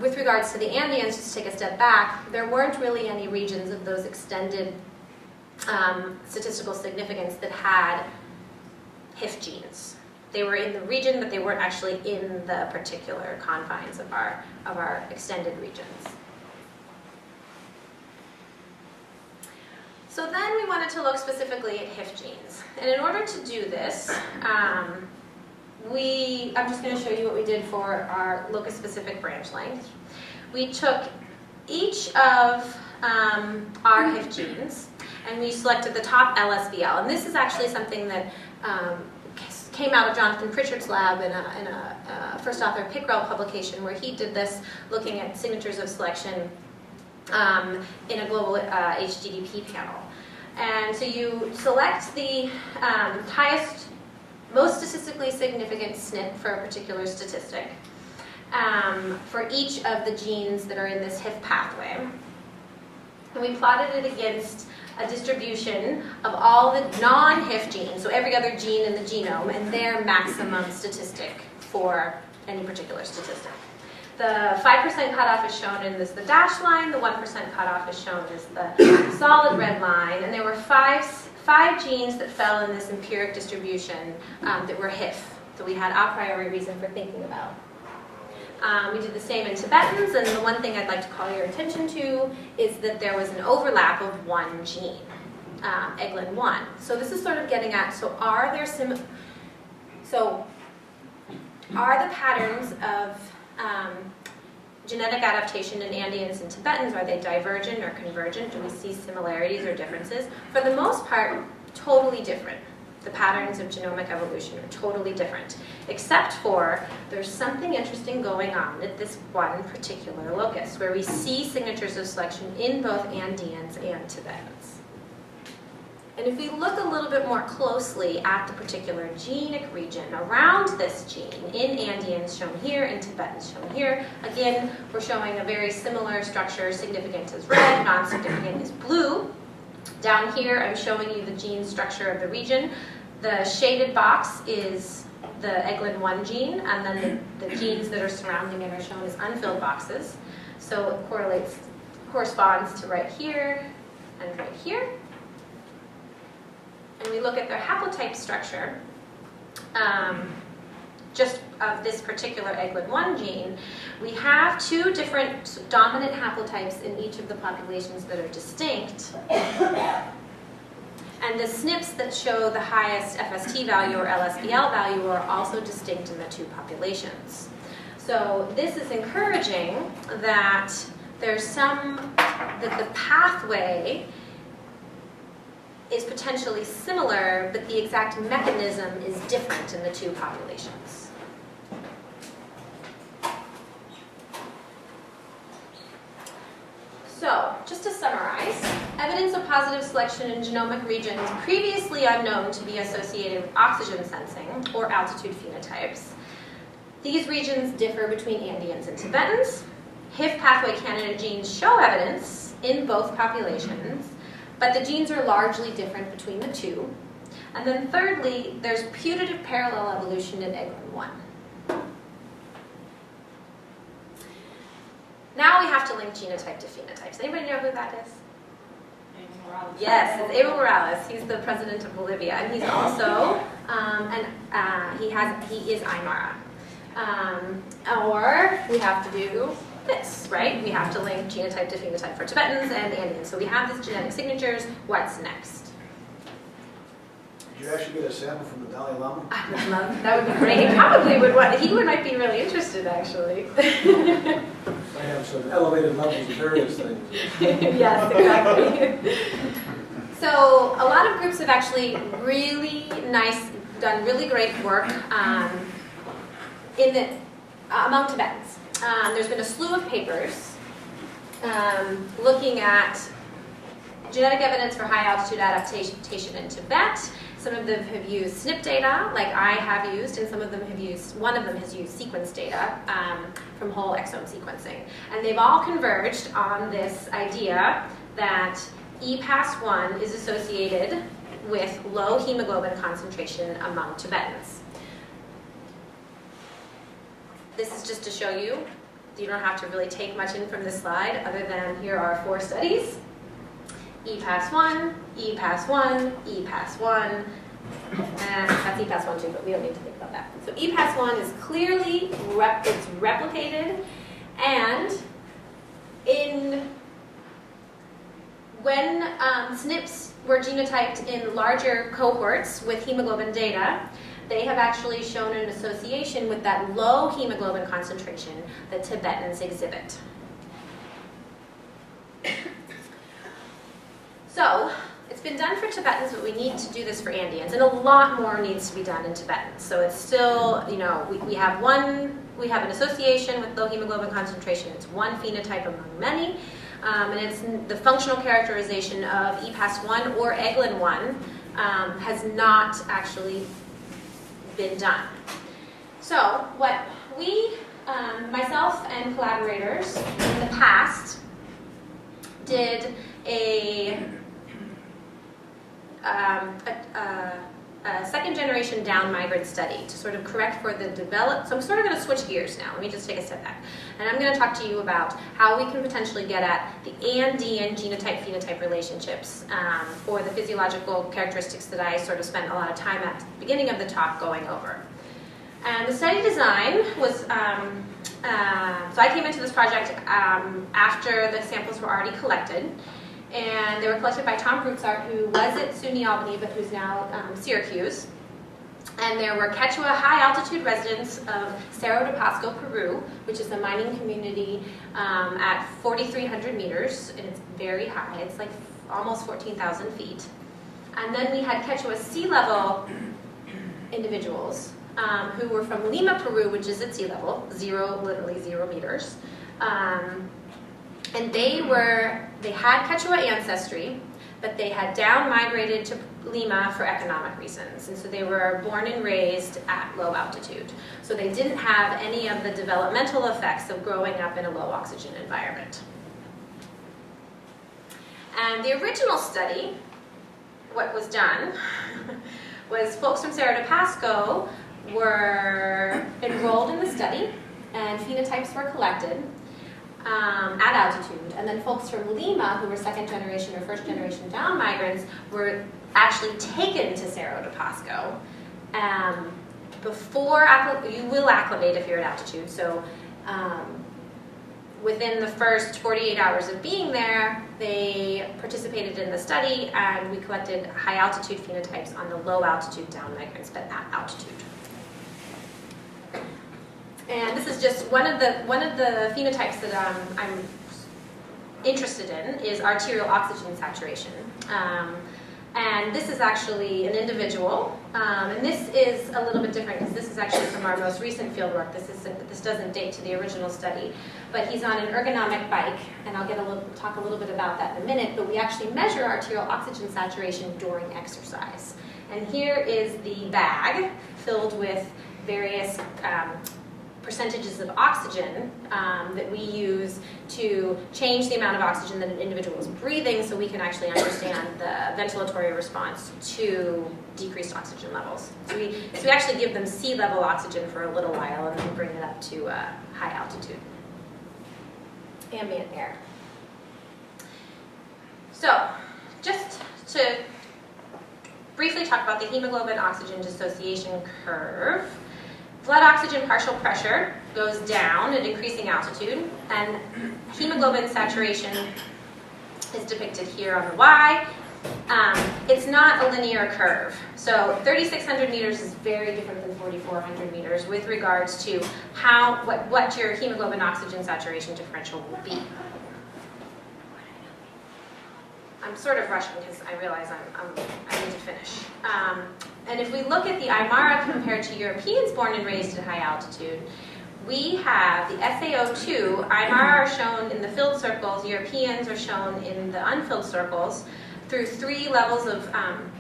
With regards to the Andeans, just to take a step back, there weren't really any regions of those extended statistical significance that had HIF genes. They were in the region, but they weren't actually in the particular confines of our extended regions. So then we wanted to look specifically at HIF genes. And in order to do this, I'm just going to show you what we did for our locus-specific branch length. We took each of our HIF genes, and we selected the top LSBL. And this is actually something that came out of Jonathan Pritchard's lab in a first author Pickrell publication where he did this looking at signatures of selection in a global HGDP panel. And so you select the highest, most statistically significant SNP for a particular statistic for each of the genes that are in this HIF pathway. And we plotted it against a distribution of all the non-HIF genes, so every other gene in the genome, and their maximum statistic for any particular statistic. The 5% cutoff is shown in the dashed line, the 1% cutoff is shown as the solid red line, and there were five genes that fell in this empiric distribution that were HIF, so we had a priori reason for thinking about. We did the same in Tibetans, and the one thing I'd like to call your attention to is that there was an overlap of one gene, EGLIN1. So this is sort of getting at, are the patterns of genetic adaptation in Andeans and Tibetans, are they divergent or convergent? Do we see similarities or differences? For the most part, totally different. The patterns of genomic evolution are totally different, except for there's something interesting going on at this one particular locus, where we see signatures of selection in both Andeans and Tibetans. And if we look a little bit more closely at the particular genic region around this gene, in Andeans shown here, in Tibetans shown here, again, we're showing a very similar structure. Significant is red, non-significant is blue. Down here, I'm showing you the gene structure of the region. The shaded box is the EGLIN1 gene, and then the genes that are surrounding it are shown as unfilled boxes. So it corresponds to right here and right here. And we look at their haplotype structure, just of this particular EGLIN1 gene. We have two different dominant haplotypes in each of the populations that are distinct. And the SNPs that show the highest FST value or LSBL value are also distinct in the two populations. So this is encouraging that that the pathway is potentially similar, but the exact mechanism is different in the two populations. So, just to summarize, evidence of positive selection in genomic regions previously unknown to be associated with oxygen sensing or altitude phenotypes. These regions differ between Andeans and Tibetans. HIF pathway candidate genes show evidence in both populations, but the genes are largely different between the two. And then thirdly, there's putative parallel evolution in EGLIN1. to link genotype to phenotypes. Anybody know who that is? Yes, it's Evo Morales. He's the president of Bolivia, and he's also he is Aymara. Or we have to do this, right? We have to link genotype to phenotype for Tibetans and Indians. So we have these genetic signatures. What's next? Did you actually get a sample from the Dalai Lama? I would love that. Would be great. He probably would want. He might be really interested, actually. I have some elevated levels of various things. Yes, exactly. So a lot of groups have actually done really great work among Tibetans. There's been a slew of papers looking at genetic evidence for high altitude adaptation in Tibet. Some of them have used SNP data, like I have used, and one of them has used sequence data from whole exome sequencing. And they've all converged on this idea that EPAS1 is associated with low hemoglobin concentration among Tibetans. This is just to show you. You don't have to really take much in from this slide, other than here are 4 studies. EPAS1, EPAS1, EPAS1, and that's EPAS1 too, but we don't need to think about that. So EPAS1 is clearly it's replicated, and when SNPs were genotyped in larger cohorts with hemoglobin data, they have actually shown an association with that low hemoglobin concentration that Tibetans exhibit. So, it's been done for Tibetans, but we need to do this for Andeans, and a lot more needs to be done in Tibetans. So it's still, we have an association with low hemoglobin concentration. It's one phenotype among many, and it's the functional characterization of EPAS1 or EGLIN1 has not actually been done. So what we, myself and collaborators in the past, did a second generation down migrant study to sort of correct for the so I'm sort of going to switch gears now. Let me just take a step back. And I'm going to talk to you about how we can potentially get at the Andean genotype-phenotype relationships for the physiological characteristics that I sort of spent a lot of time at the beginning of the talk going over. And the study design was, so I came into this project after the samples were already collected. And they were collected by Tom Broussard, who was at SUNY Albany, but who's now Syracuse. And there were Quechua high-altitude residents of Cerro de Pasco, Peru, which is a mining community at 4,300 meters, and it's very high. It's like almost 14,000 feet. And then we had Quechua sea level individuals who were from Lima, Peru, which is at sea level, literally 0 meters. And they had Quechua ancestry, but they had down migrated to Lima for economic reasons. And so they were born and raised at low altitude. So they didn't have any of the developmental effects of growing up in a low oxygen environment. And the original study, what was done, was folks from Cerro de Pasco were enrolled in the study, and phenotypes were collected at altitude. And then folks from Lima, who were second generation or first generation down migrants, were actually taken to Cerro de Pasco. You will acclimate if you're at altitude. So within the first 48 hours of being there, they participated in the study, and we collected high altitude phenotypes on the low altitude down migrants, but at altitude. And this is just one of the phenotypes that I'm interested in is arterial oxygen saturation. And this is actually an individual, and this is a little bit different because this is actually from our most recent fieldwork. This doesn't date to the original study, but he's on an ergonomic bike, and I'll talk a little bit about that in a minute. But we actually measure arterial oxygen saturation during exercise. And here is the bag filled with various percentages of oxygen that we use to change the amount of oxygen that an individual is breathing, so we can actually understand the ventilatory response to decreased oxygen levels. So we actually give them sea level oxygen for a little while and then bring it up to high altitude. ambient air. So, just to briefly talk about the hemoglobin-oxygen dissociation curve. Blood oxygen partial pressure goes down at increasing altitude, and hemoglobin saturation is depicted here on the Y. It's not a linear curve. So 3,600 meters is very different than 4,400 meters with regards to what your hemoglobin-oxygen saturation differential will be. I'm sort of rushing because I realize I need to finish. And if we look at the Aymara compared to Europeans born and raised at high altitude, we have the SaO2, Aymara are shown in the filled circles, Europeans are shown in the unfilled circles, through 3 levels of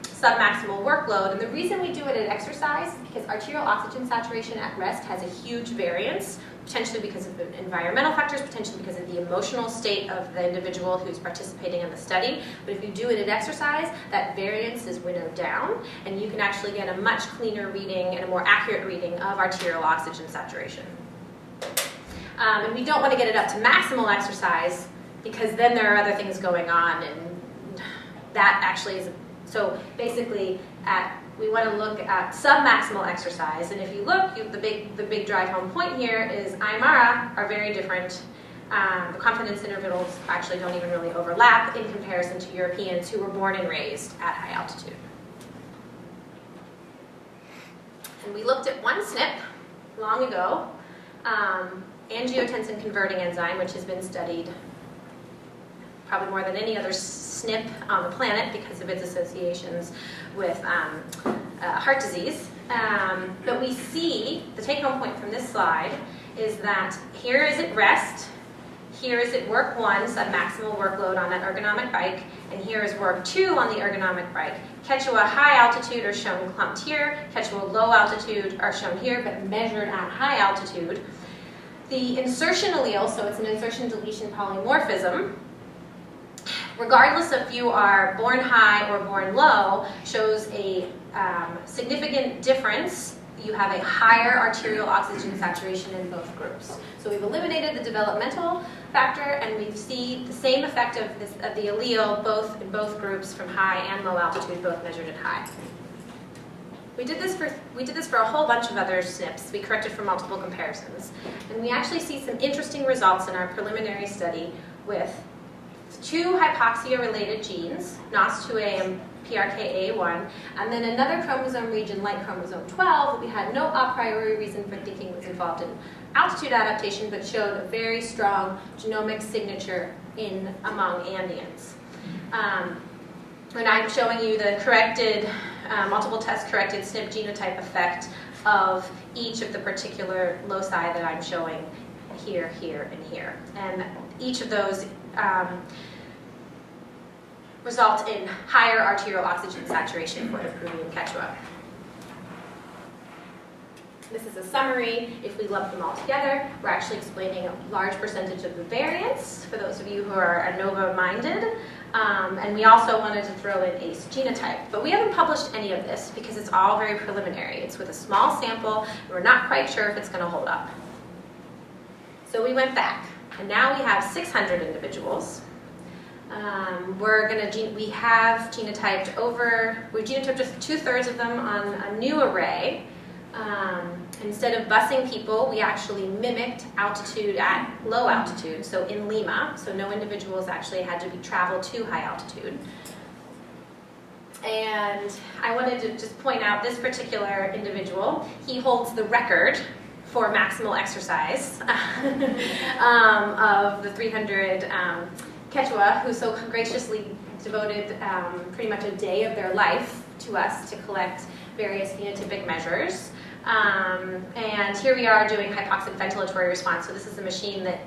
submaximal workload. And the reason we do it at exercise, because arterial oxygen saturation at rest has a huge variance, potentially because of the environmental factors, potentially because of the emotional state of the individual who's participating in the study. But if you do it at exercise, that variance is winnowed down, and you can actually get a much cleaner reading and a more accurate reading of arterial oxygen saturation. And we don't want to get it up to maximal exercise, because then there are other things going on, and that actually is, so basically we want to look at submaximal exercise, and if you look, the big drive home point here is Aymara are very different. The confidence intervals actually don't even really overlap in comparison to Europeans who were born and raised at high altitude. And we looked at one SNP long ago, angiotensin converting enzyme, which has been studied probably more than any other SNP on the planet because of its associations with heart disease. But we see, the take-home point from this slide is that here is at rest, here is at work 1, submaximal workload on that ergonomic bike, and here is work 2 on the ergonomic bike. Quechua high altitude are shown clumped here, Quechua low altitude are shown here, but measured at high altitude. The insertion allele, so it's an insertion-deletion polymorphism, regardless if you are born high or born low, shows a significant difference. You have a higher arterial oxygen saturation in both groups. So we've eliminated the developmental factor, and we see the same effect of the allele in both groups from high and low altitude, both measured at high. We did this for a whole bunch of other SNPs. We corrected for multiple comparisons, and we actually see some interesting results in our preliminary study with 2 hypoxia-related genes, NOS2A and PRKA1, and then another chromosome region like chromosome 12 that we had no a priori reason for thinking was involved in altitude adaptation, but showed a very strong genomic signature among Andeans. And I'm showing you the corrected, multiple test corrected SNP genotype effect of each of the particular loci that I'm showing here, here, and here. And each of those result in higher arterial oxygen saturation for the Peruvian Quechua. This is a summary. If we lump them all together, we're actually explaining a large percentage of the variance for those of you who are ANOVA-minded. And we also wanted to throw in ACE genotype. But we haven't published any of this because it's all very preliminary. It's with a small sample, and we're not quite sure if it's going to hold up. So we went back, and now we have 600 individuals. We have genotyped we've genotyped just 2/3 of them on a new array. Instead of busing people, we actually mimicked altitude at low altitude, so in Lima, so no individuals actually had to be traveled to high altitude. And I wanted to just point out this particular individual. He holds the record for maximal exercise of the 300 Quechua, who so graciously devoted pretty much a day of their life to us to collect various phenotypic measures. And here we are doing hypoxic ventilatory response. So this is a machine that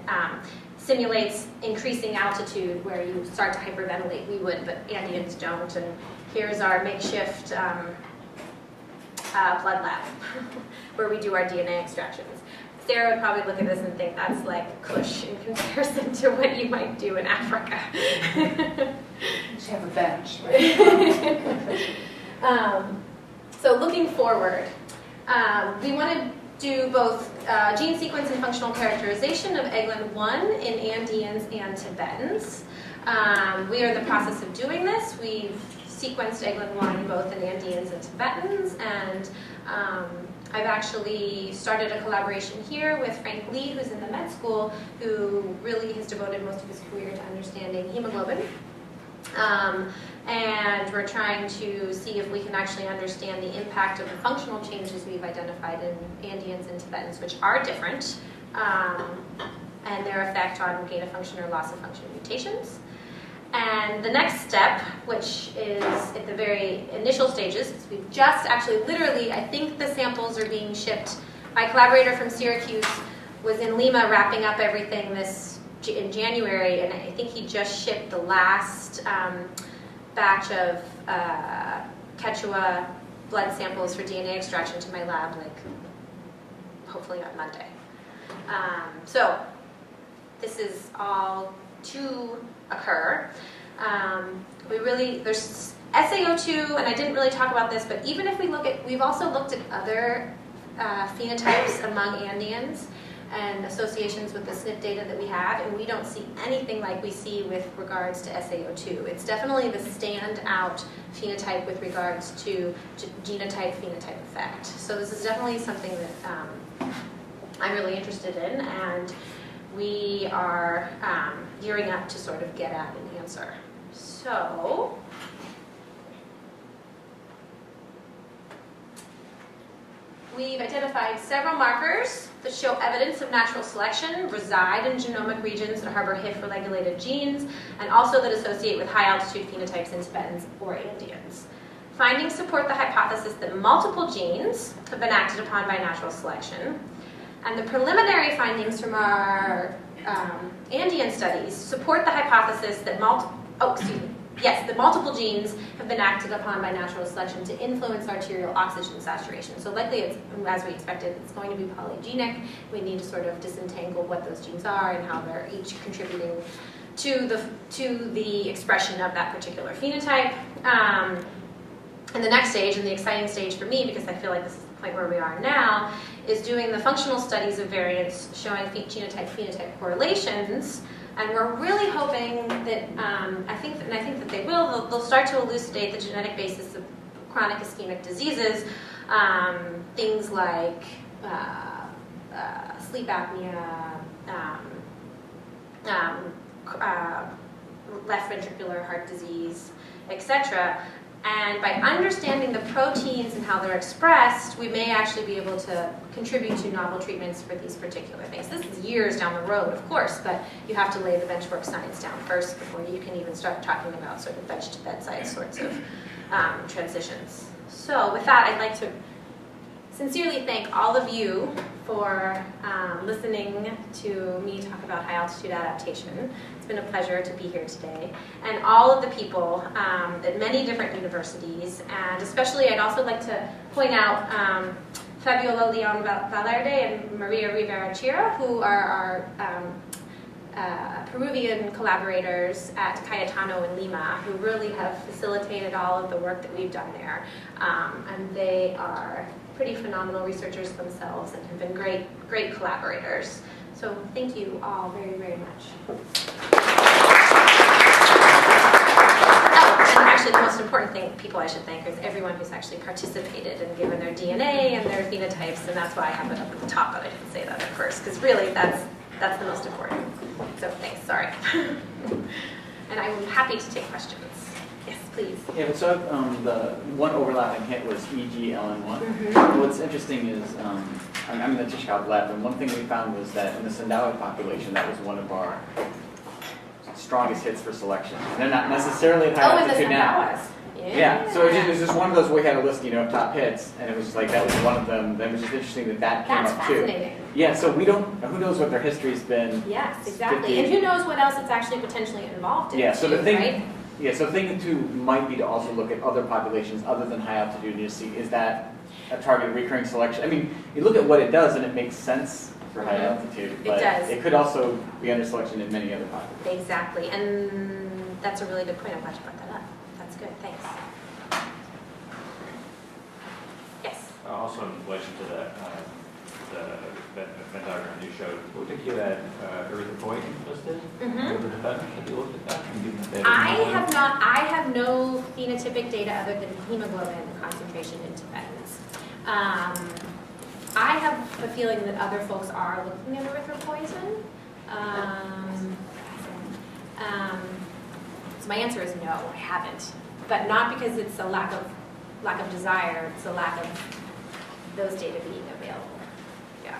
simulates increasing altitude where you start to hyperventilate. We would, but Andeans don't. And here's our makeshift blood lab where we do our DNA extractions. Sarah would probably look at this and think that's like cush in comparison to what you might do in Africa. Just have a bench, right? So looking forward, we wanted do both gene sequence and functional characterization of eglin-1 in Andeans and Tibetans. We are in the process of doing this. We've sequenced eglin-1 both in Andeans and Tibetans, and I've actually started a collaboration here with Frank Lee, who's in the med school, who really has devoted most of his career to understanding hemoglobin. And we're trying to see if we can actually understand the impact of the functional changes we've identified in Andeans and Tibetans, which are different, and their effect on gain of function or loss of function mutations. And the next step, which is at the very initial stages, because we've just actually literally, I think the samples are being shipped. My collaborator from Syracuse was in Lima wrapping up everything in January, and I think he just shipped the last batch of Quinoa blood samples for DNA extraction to my lab, like hopefully on Monday. So this is all to occur. There's SaO2, and I didn't really talk about this, but even if we've also looked at other phenotypes among Andeans and associations with the SNP data that we have, and we don't see anything like we see with regards to SaO2. It's definitely the standout phenotype with regards to genotype-phenotype effect. So this is definitely something that I'm really interested in, and we are gearing up to sort of get at an answer. So, we've identified several markers that show evidence of natural selection, reside in genomic regions that harbor HIF-regulated genes, and also that associate with high-altitude phenotypes in Tibetans or Andeans. Findings support the hypothesis that multiple genes have been acted upon by natural selection, and the preliminary findings from our Andean studies support the hypothesis that the multiple genes have been acted upon by natural selection to influence arterial oxygen saturation. So likely, it's, as we expected, it's going to be polygenic. We need to sort of disentangle what those genes are and how they're each contributing to the expression of that particular phenotype. And the next stage, and the exciting stage for me, because I feel like this is the point where we are now, is doing the functional studies of variants showing genotype-phenotype correlations. And we're really hoping that, I think that they will, they'll start to elucidate the genetic basis of chronic ischemic diseases, things like sleep apnea, left ventricular heart disease, etc. And by understanding the proteins and how they're expressed, we may actually be able to contribute to novel treatments for these particular things. This is years down the road, of course, but you have to lay the benchwork science down first before you can even start talking about sort of bench to bedside sorts of transitions. So with that, I'd like to sincerely thank all of you for listening to me talk about high-altitude adaptation. It's been a pleasure to be here today. And all of the people at many different universities, and especially I'd also like to point out Fabiola Leon Valerde and Maria Rivera Chira, who are our Peruvian collaborators at Cayetano in Lima, who really have facilitated all of the work that we've done there. And they are pretty phenomenal researchers themselves and have been great collaborators. So thank you all very, very much. Oh, and actually the most important people I should thank is everyone who's actually participated and given their DNA and their phenotypes, and that's why I have it up at the top, but I didn't say that at first, because really that's the most important. So thanks, sorry. And I'm happy to take questions. Yes, please. Yeah, so the one overlapping hit was EGLN1. What's interesting is, I'm in the Tishkov lab, and one thing we found was that in the Sandawi population, that was one of our strongest hits for selection. And they're not necessarily at high altitude now. Yeah, so it was just one of those where we had a list, of top hits, and it was just like that was one of them. Then it was just interesting that came up too. Yeah, so we don't, who knows what their history's been. Yes, exactly. And who knows what else it's actually potentially involved in. Yeah, so the thing, right? Yeah, so thing too might be to also look at other populations other than high altitude and just see, is that a targeted recurring selection? I mean, you look at what it does and it makes sense for high altitude, but it could also be under selection in many other populations. Exactly, and that's a really good point. I'm glad you brought that up. That's good, thanks. Yes? Also in relation to that, Venn diagram you showed, looked like you had erythropoietin listed. Have you looked at that? I have no phenotypic data other than hemoglobin concentration in Tibetans. I have a feeling that other folks are looking at erythropoietin. So my answer is no, I haven't. But not because it's a lack of desire, it's a lack of those data being available. Yeah.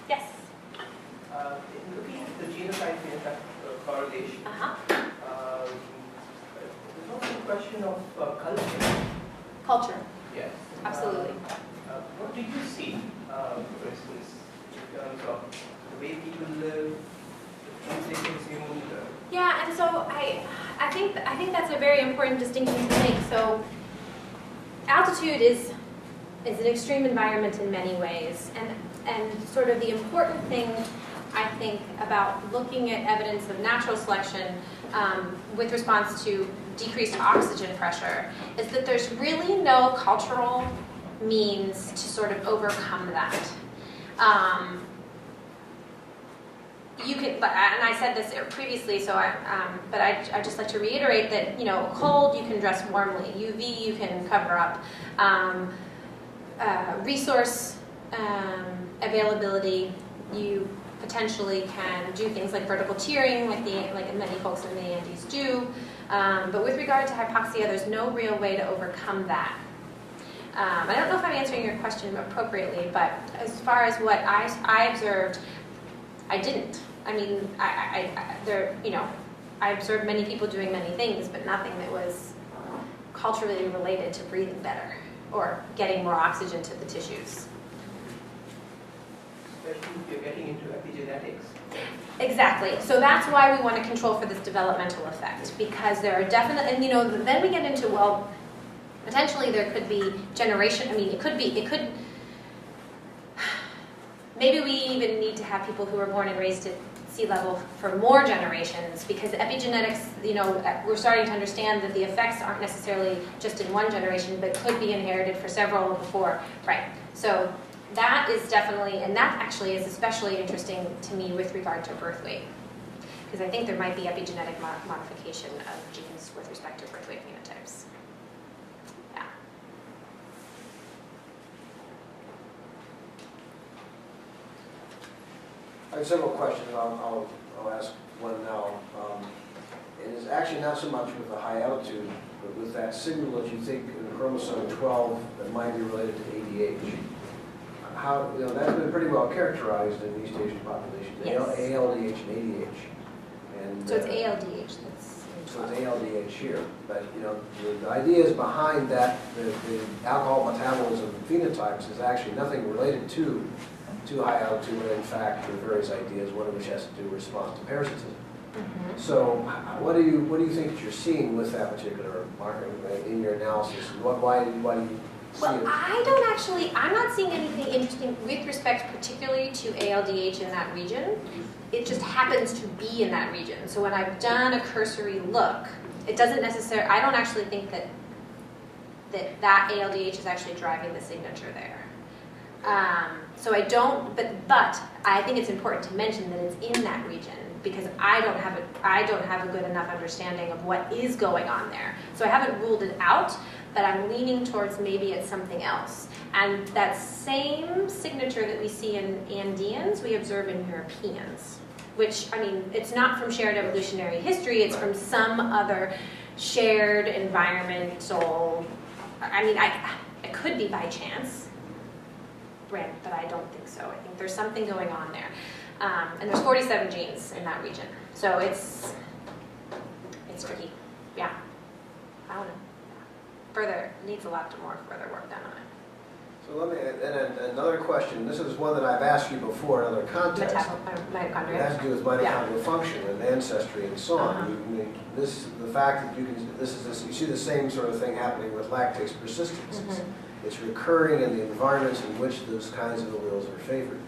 Yes? In looking at the genotype-phenotype correlation, there's also a question of culture. Culture. Yes. Absolutely. What do you see, for instance, in terms of the way people live, the food they consume? Yeah, and so I think that's a very important distinction to make. So altitude is an extreme environment in many ways, and sort of the important thing I think about looking at evidence of natural selection with response to decreased oxygen pressure is that there's really no cultural means to sort of overcome that. You can, and I said this previously, so but I just like to reiterate that, you know, cold you can dress warmly, UV you can cover up, resource availability, you potentially can do things like vertical tiering, like many folks in the Andes do, but with regard to hypoxia, there's no real way to overcome that. I don't know if I'm answering your question appropriately, but as far as what I observed, I didn't. I mean, I observed many people doing many things, but nothing that was culturally related to breathing better or getting more oxygen to the tissues. Especially if you're getting into epigenetics. Exactly. So that's why we want to control for this developmental effect, because there are definite, and you know, then we get into, well, potentially there could be generation, I mean, it could, maybe we even need to have people who are born and raised at sea level for more generations, because epigenetics, you know, we're starting to understand that the effects aren't necessarily just in one generation, but could be inherited for several before, right? So that is definitely, and that actually is especially interesting to me with regard to birth weight, because I think there might be epigenetic modification of genes with respect to birth weight phenotypes. Yeah. I have several questions. I'll ask one now. It is actually not so much with the high altitude, but with that signal that you think in the chromosome 12 that might be related to ADH. How, you know, that's been pretty well characterized in the East Asian population. Yes. ALDH and ADH. And, So it's ALDH that's. So it's ALDH here, but you know the ideas behind that, the alcohol metabolism phenotypes is actually nothing related to high altitude, but in fact there are various ideas, one of which has to do with response to parasitism. So what do you think that you're seeing with that particular marker in your analysis, and why do you see Well, it? I'm not seeing anything interesting with respect particularly to ALDH in that region. It just happens to be in that region. So when I've done a cursory look, it doesn't necessarily, I don't actually think that ALDH is actually driving the signature there. So I don't, but I think it's important to mention that it's in that region, because I don't have a good enough understanding of what is going on there. So I haven't ruled it out, but I'm leaning towards maybe it's something else. And that same signature that we see in Andeans, we observe in Europeans, which, I mean, it's not from shared evolutionary history, it's from some other shared environmental, I mean, it could be by chance, but I don't think so. I think there's something going on there. And there's 47 genes in that region. So it's tricky. Yeah. I don't know. Further, needs a lot more further work done on it. So let me, and another question, this is one that I've asked you before in other contexts. Mitochondria. It has to do with mitochondrial function and ancestry and so on. The fact that you see the same sort of thing happening with lactase persistence. It's recurring in the environments in which those kinds of alleles are favored.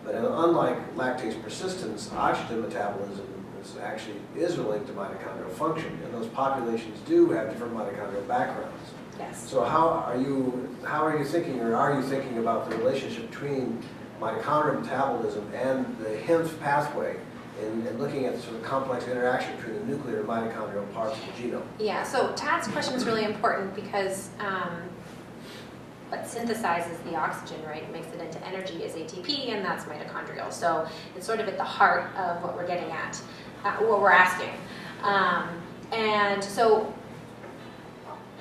But unlike lactase persistence, oxygen metabolism is linked to mitochondrial function, and those populations do have different mitochondrial backgrounds. Yes. So how are you thinking, or are you thinking about the relationship between mitochondrial metabolism and the HIMF pathway, and looking at the sort of complex interaction between the nuclear and mitochondrial parts of the genome? Yeah, so Tad's question is really important because what synthesizes the oxygen, right, and makes it into energy is ATP, and that's mitochondrial. So it's sort of at the heart of what we're getting at, what we're asking. And so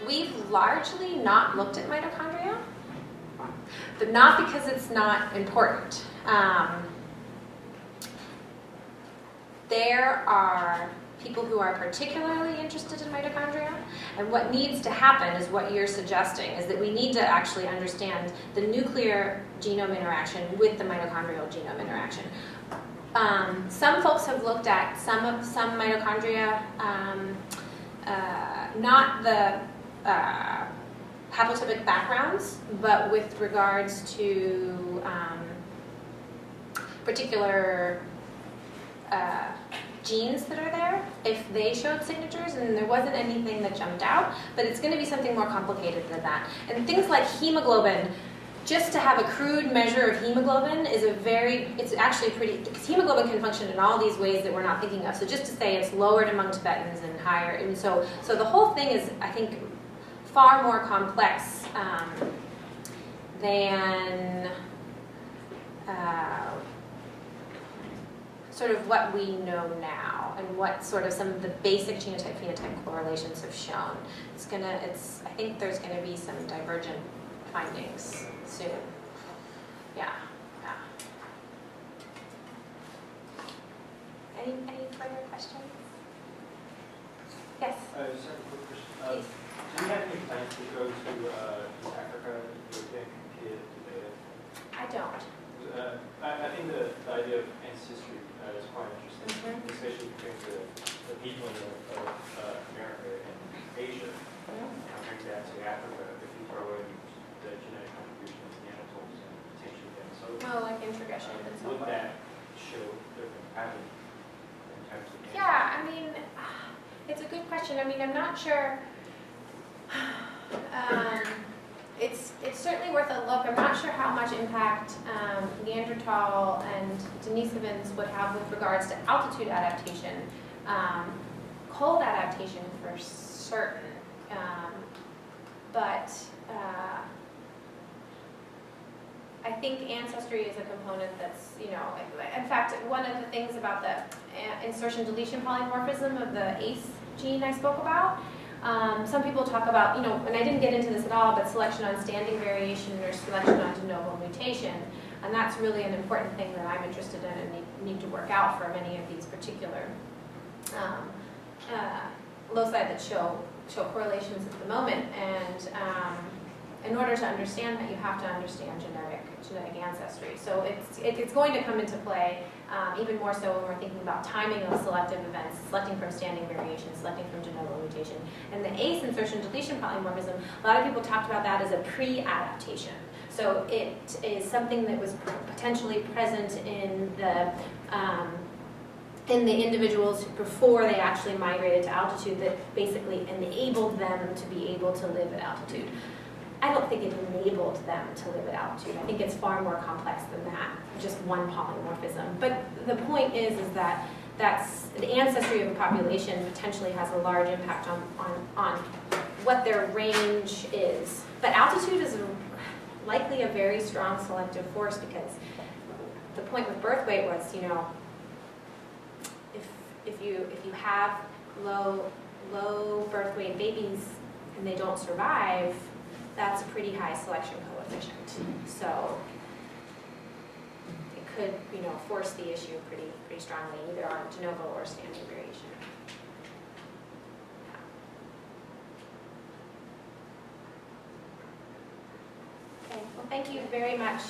we've largely not looked at mitochondria, but not because it's not important. There are people who are particularly interested in mitochondria, and what needs to happen is what you're suggesting, is that we need to actually understand the nuclear genome interaction with the mitochondrial genome interaction. Some folks have looked at some mitochondria, not the haplotypic backgrounds, but with regards to particular genes that are there, if they showed signatures, and there wasn't anything that jumped out, but it's going to be something more complicated than that. And things like hemoglobin, just to have a crude measure of hemoglobin is it's actually pretty, because hemoglobin can function in all these ways that we're not thinking of. So just to say it's lowered among Tibetans and higher, and so the whole thing is, I think, far more complex than sort of what we know now, and what sort of some of the basic genotype-phenotype correlations have shown. I think there's gonna be some divergent findings soon. Yeah. Any further questions? Yes? I just have a quick question. Do you have any plans to go to Africa to get the data? I don't. I think the idea of ancestry is quite interesting, especially between the people of America and Asia. Comparing that to Africa, if you throw in the genetic contribution of Neanderthals and potentially them. So, like introgression and so would forth. that show different patterns in terms of ancestry? Yeah, I mean, it's a good question. I mean, I'm not sure. It's certainly worth a look. I'm not sure how much impact Neanderthal and Denisovans would have with regards to altitude adaptation, cold adaptation for certain, but I think ancestry is a component that's, in fact, one of the things about the insertion-deletion polymorphism of the ACE gene I spoke about, some people talk about, and I didn't get into this at all, but selection on standing variation or selection on de novo mutation, and that's really an important thing that I'm interested in and need to work out for many of these particular loci that show correlations at the moment. And in order to understand that, you have to understand genetic ancestry. So it's going to come into play even more so when we're thinking about timing of selective events, selecting from standing variation, selecting from de novo mutation. And the ACE insertion-deletion polymorphism, a lot of people talked about that as a pre-adaptation. So it is something that was potentially present in the individuals before they actually migrated to altitude, that basically enabled them to be able to live at altitude. I don't think it enabled them to live at altitude. I think it's far more complex than that, just one polymorphism. But the point is that the ancestry of a population potentially has a large impact on what their range is. But altitude is likely a very strong selective force, because the point with birth weight was, if you have low birth weight babies and they don't survive, that's a pretty high selection coefficient. So it could, force the issue pretty strongly, either on de novo or standing variation. Okay, well, thank you very much.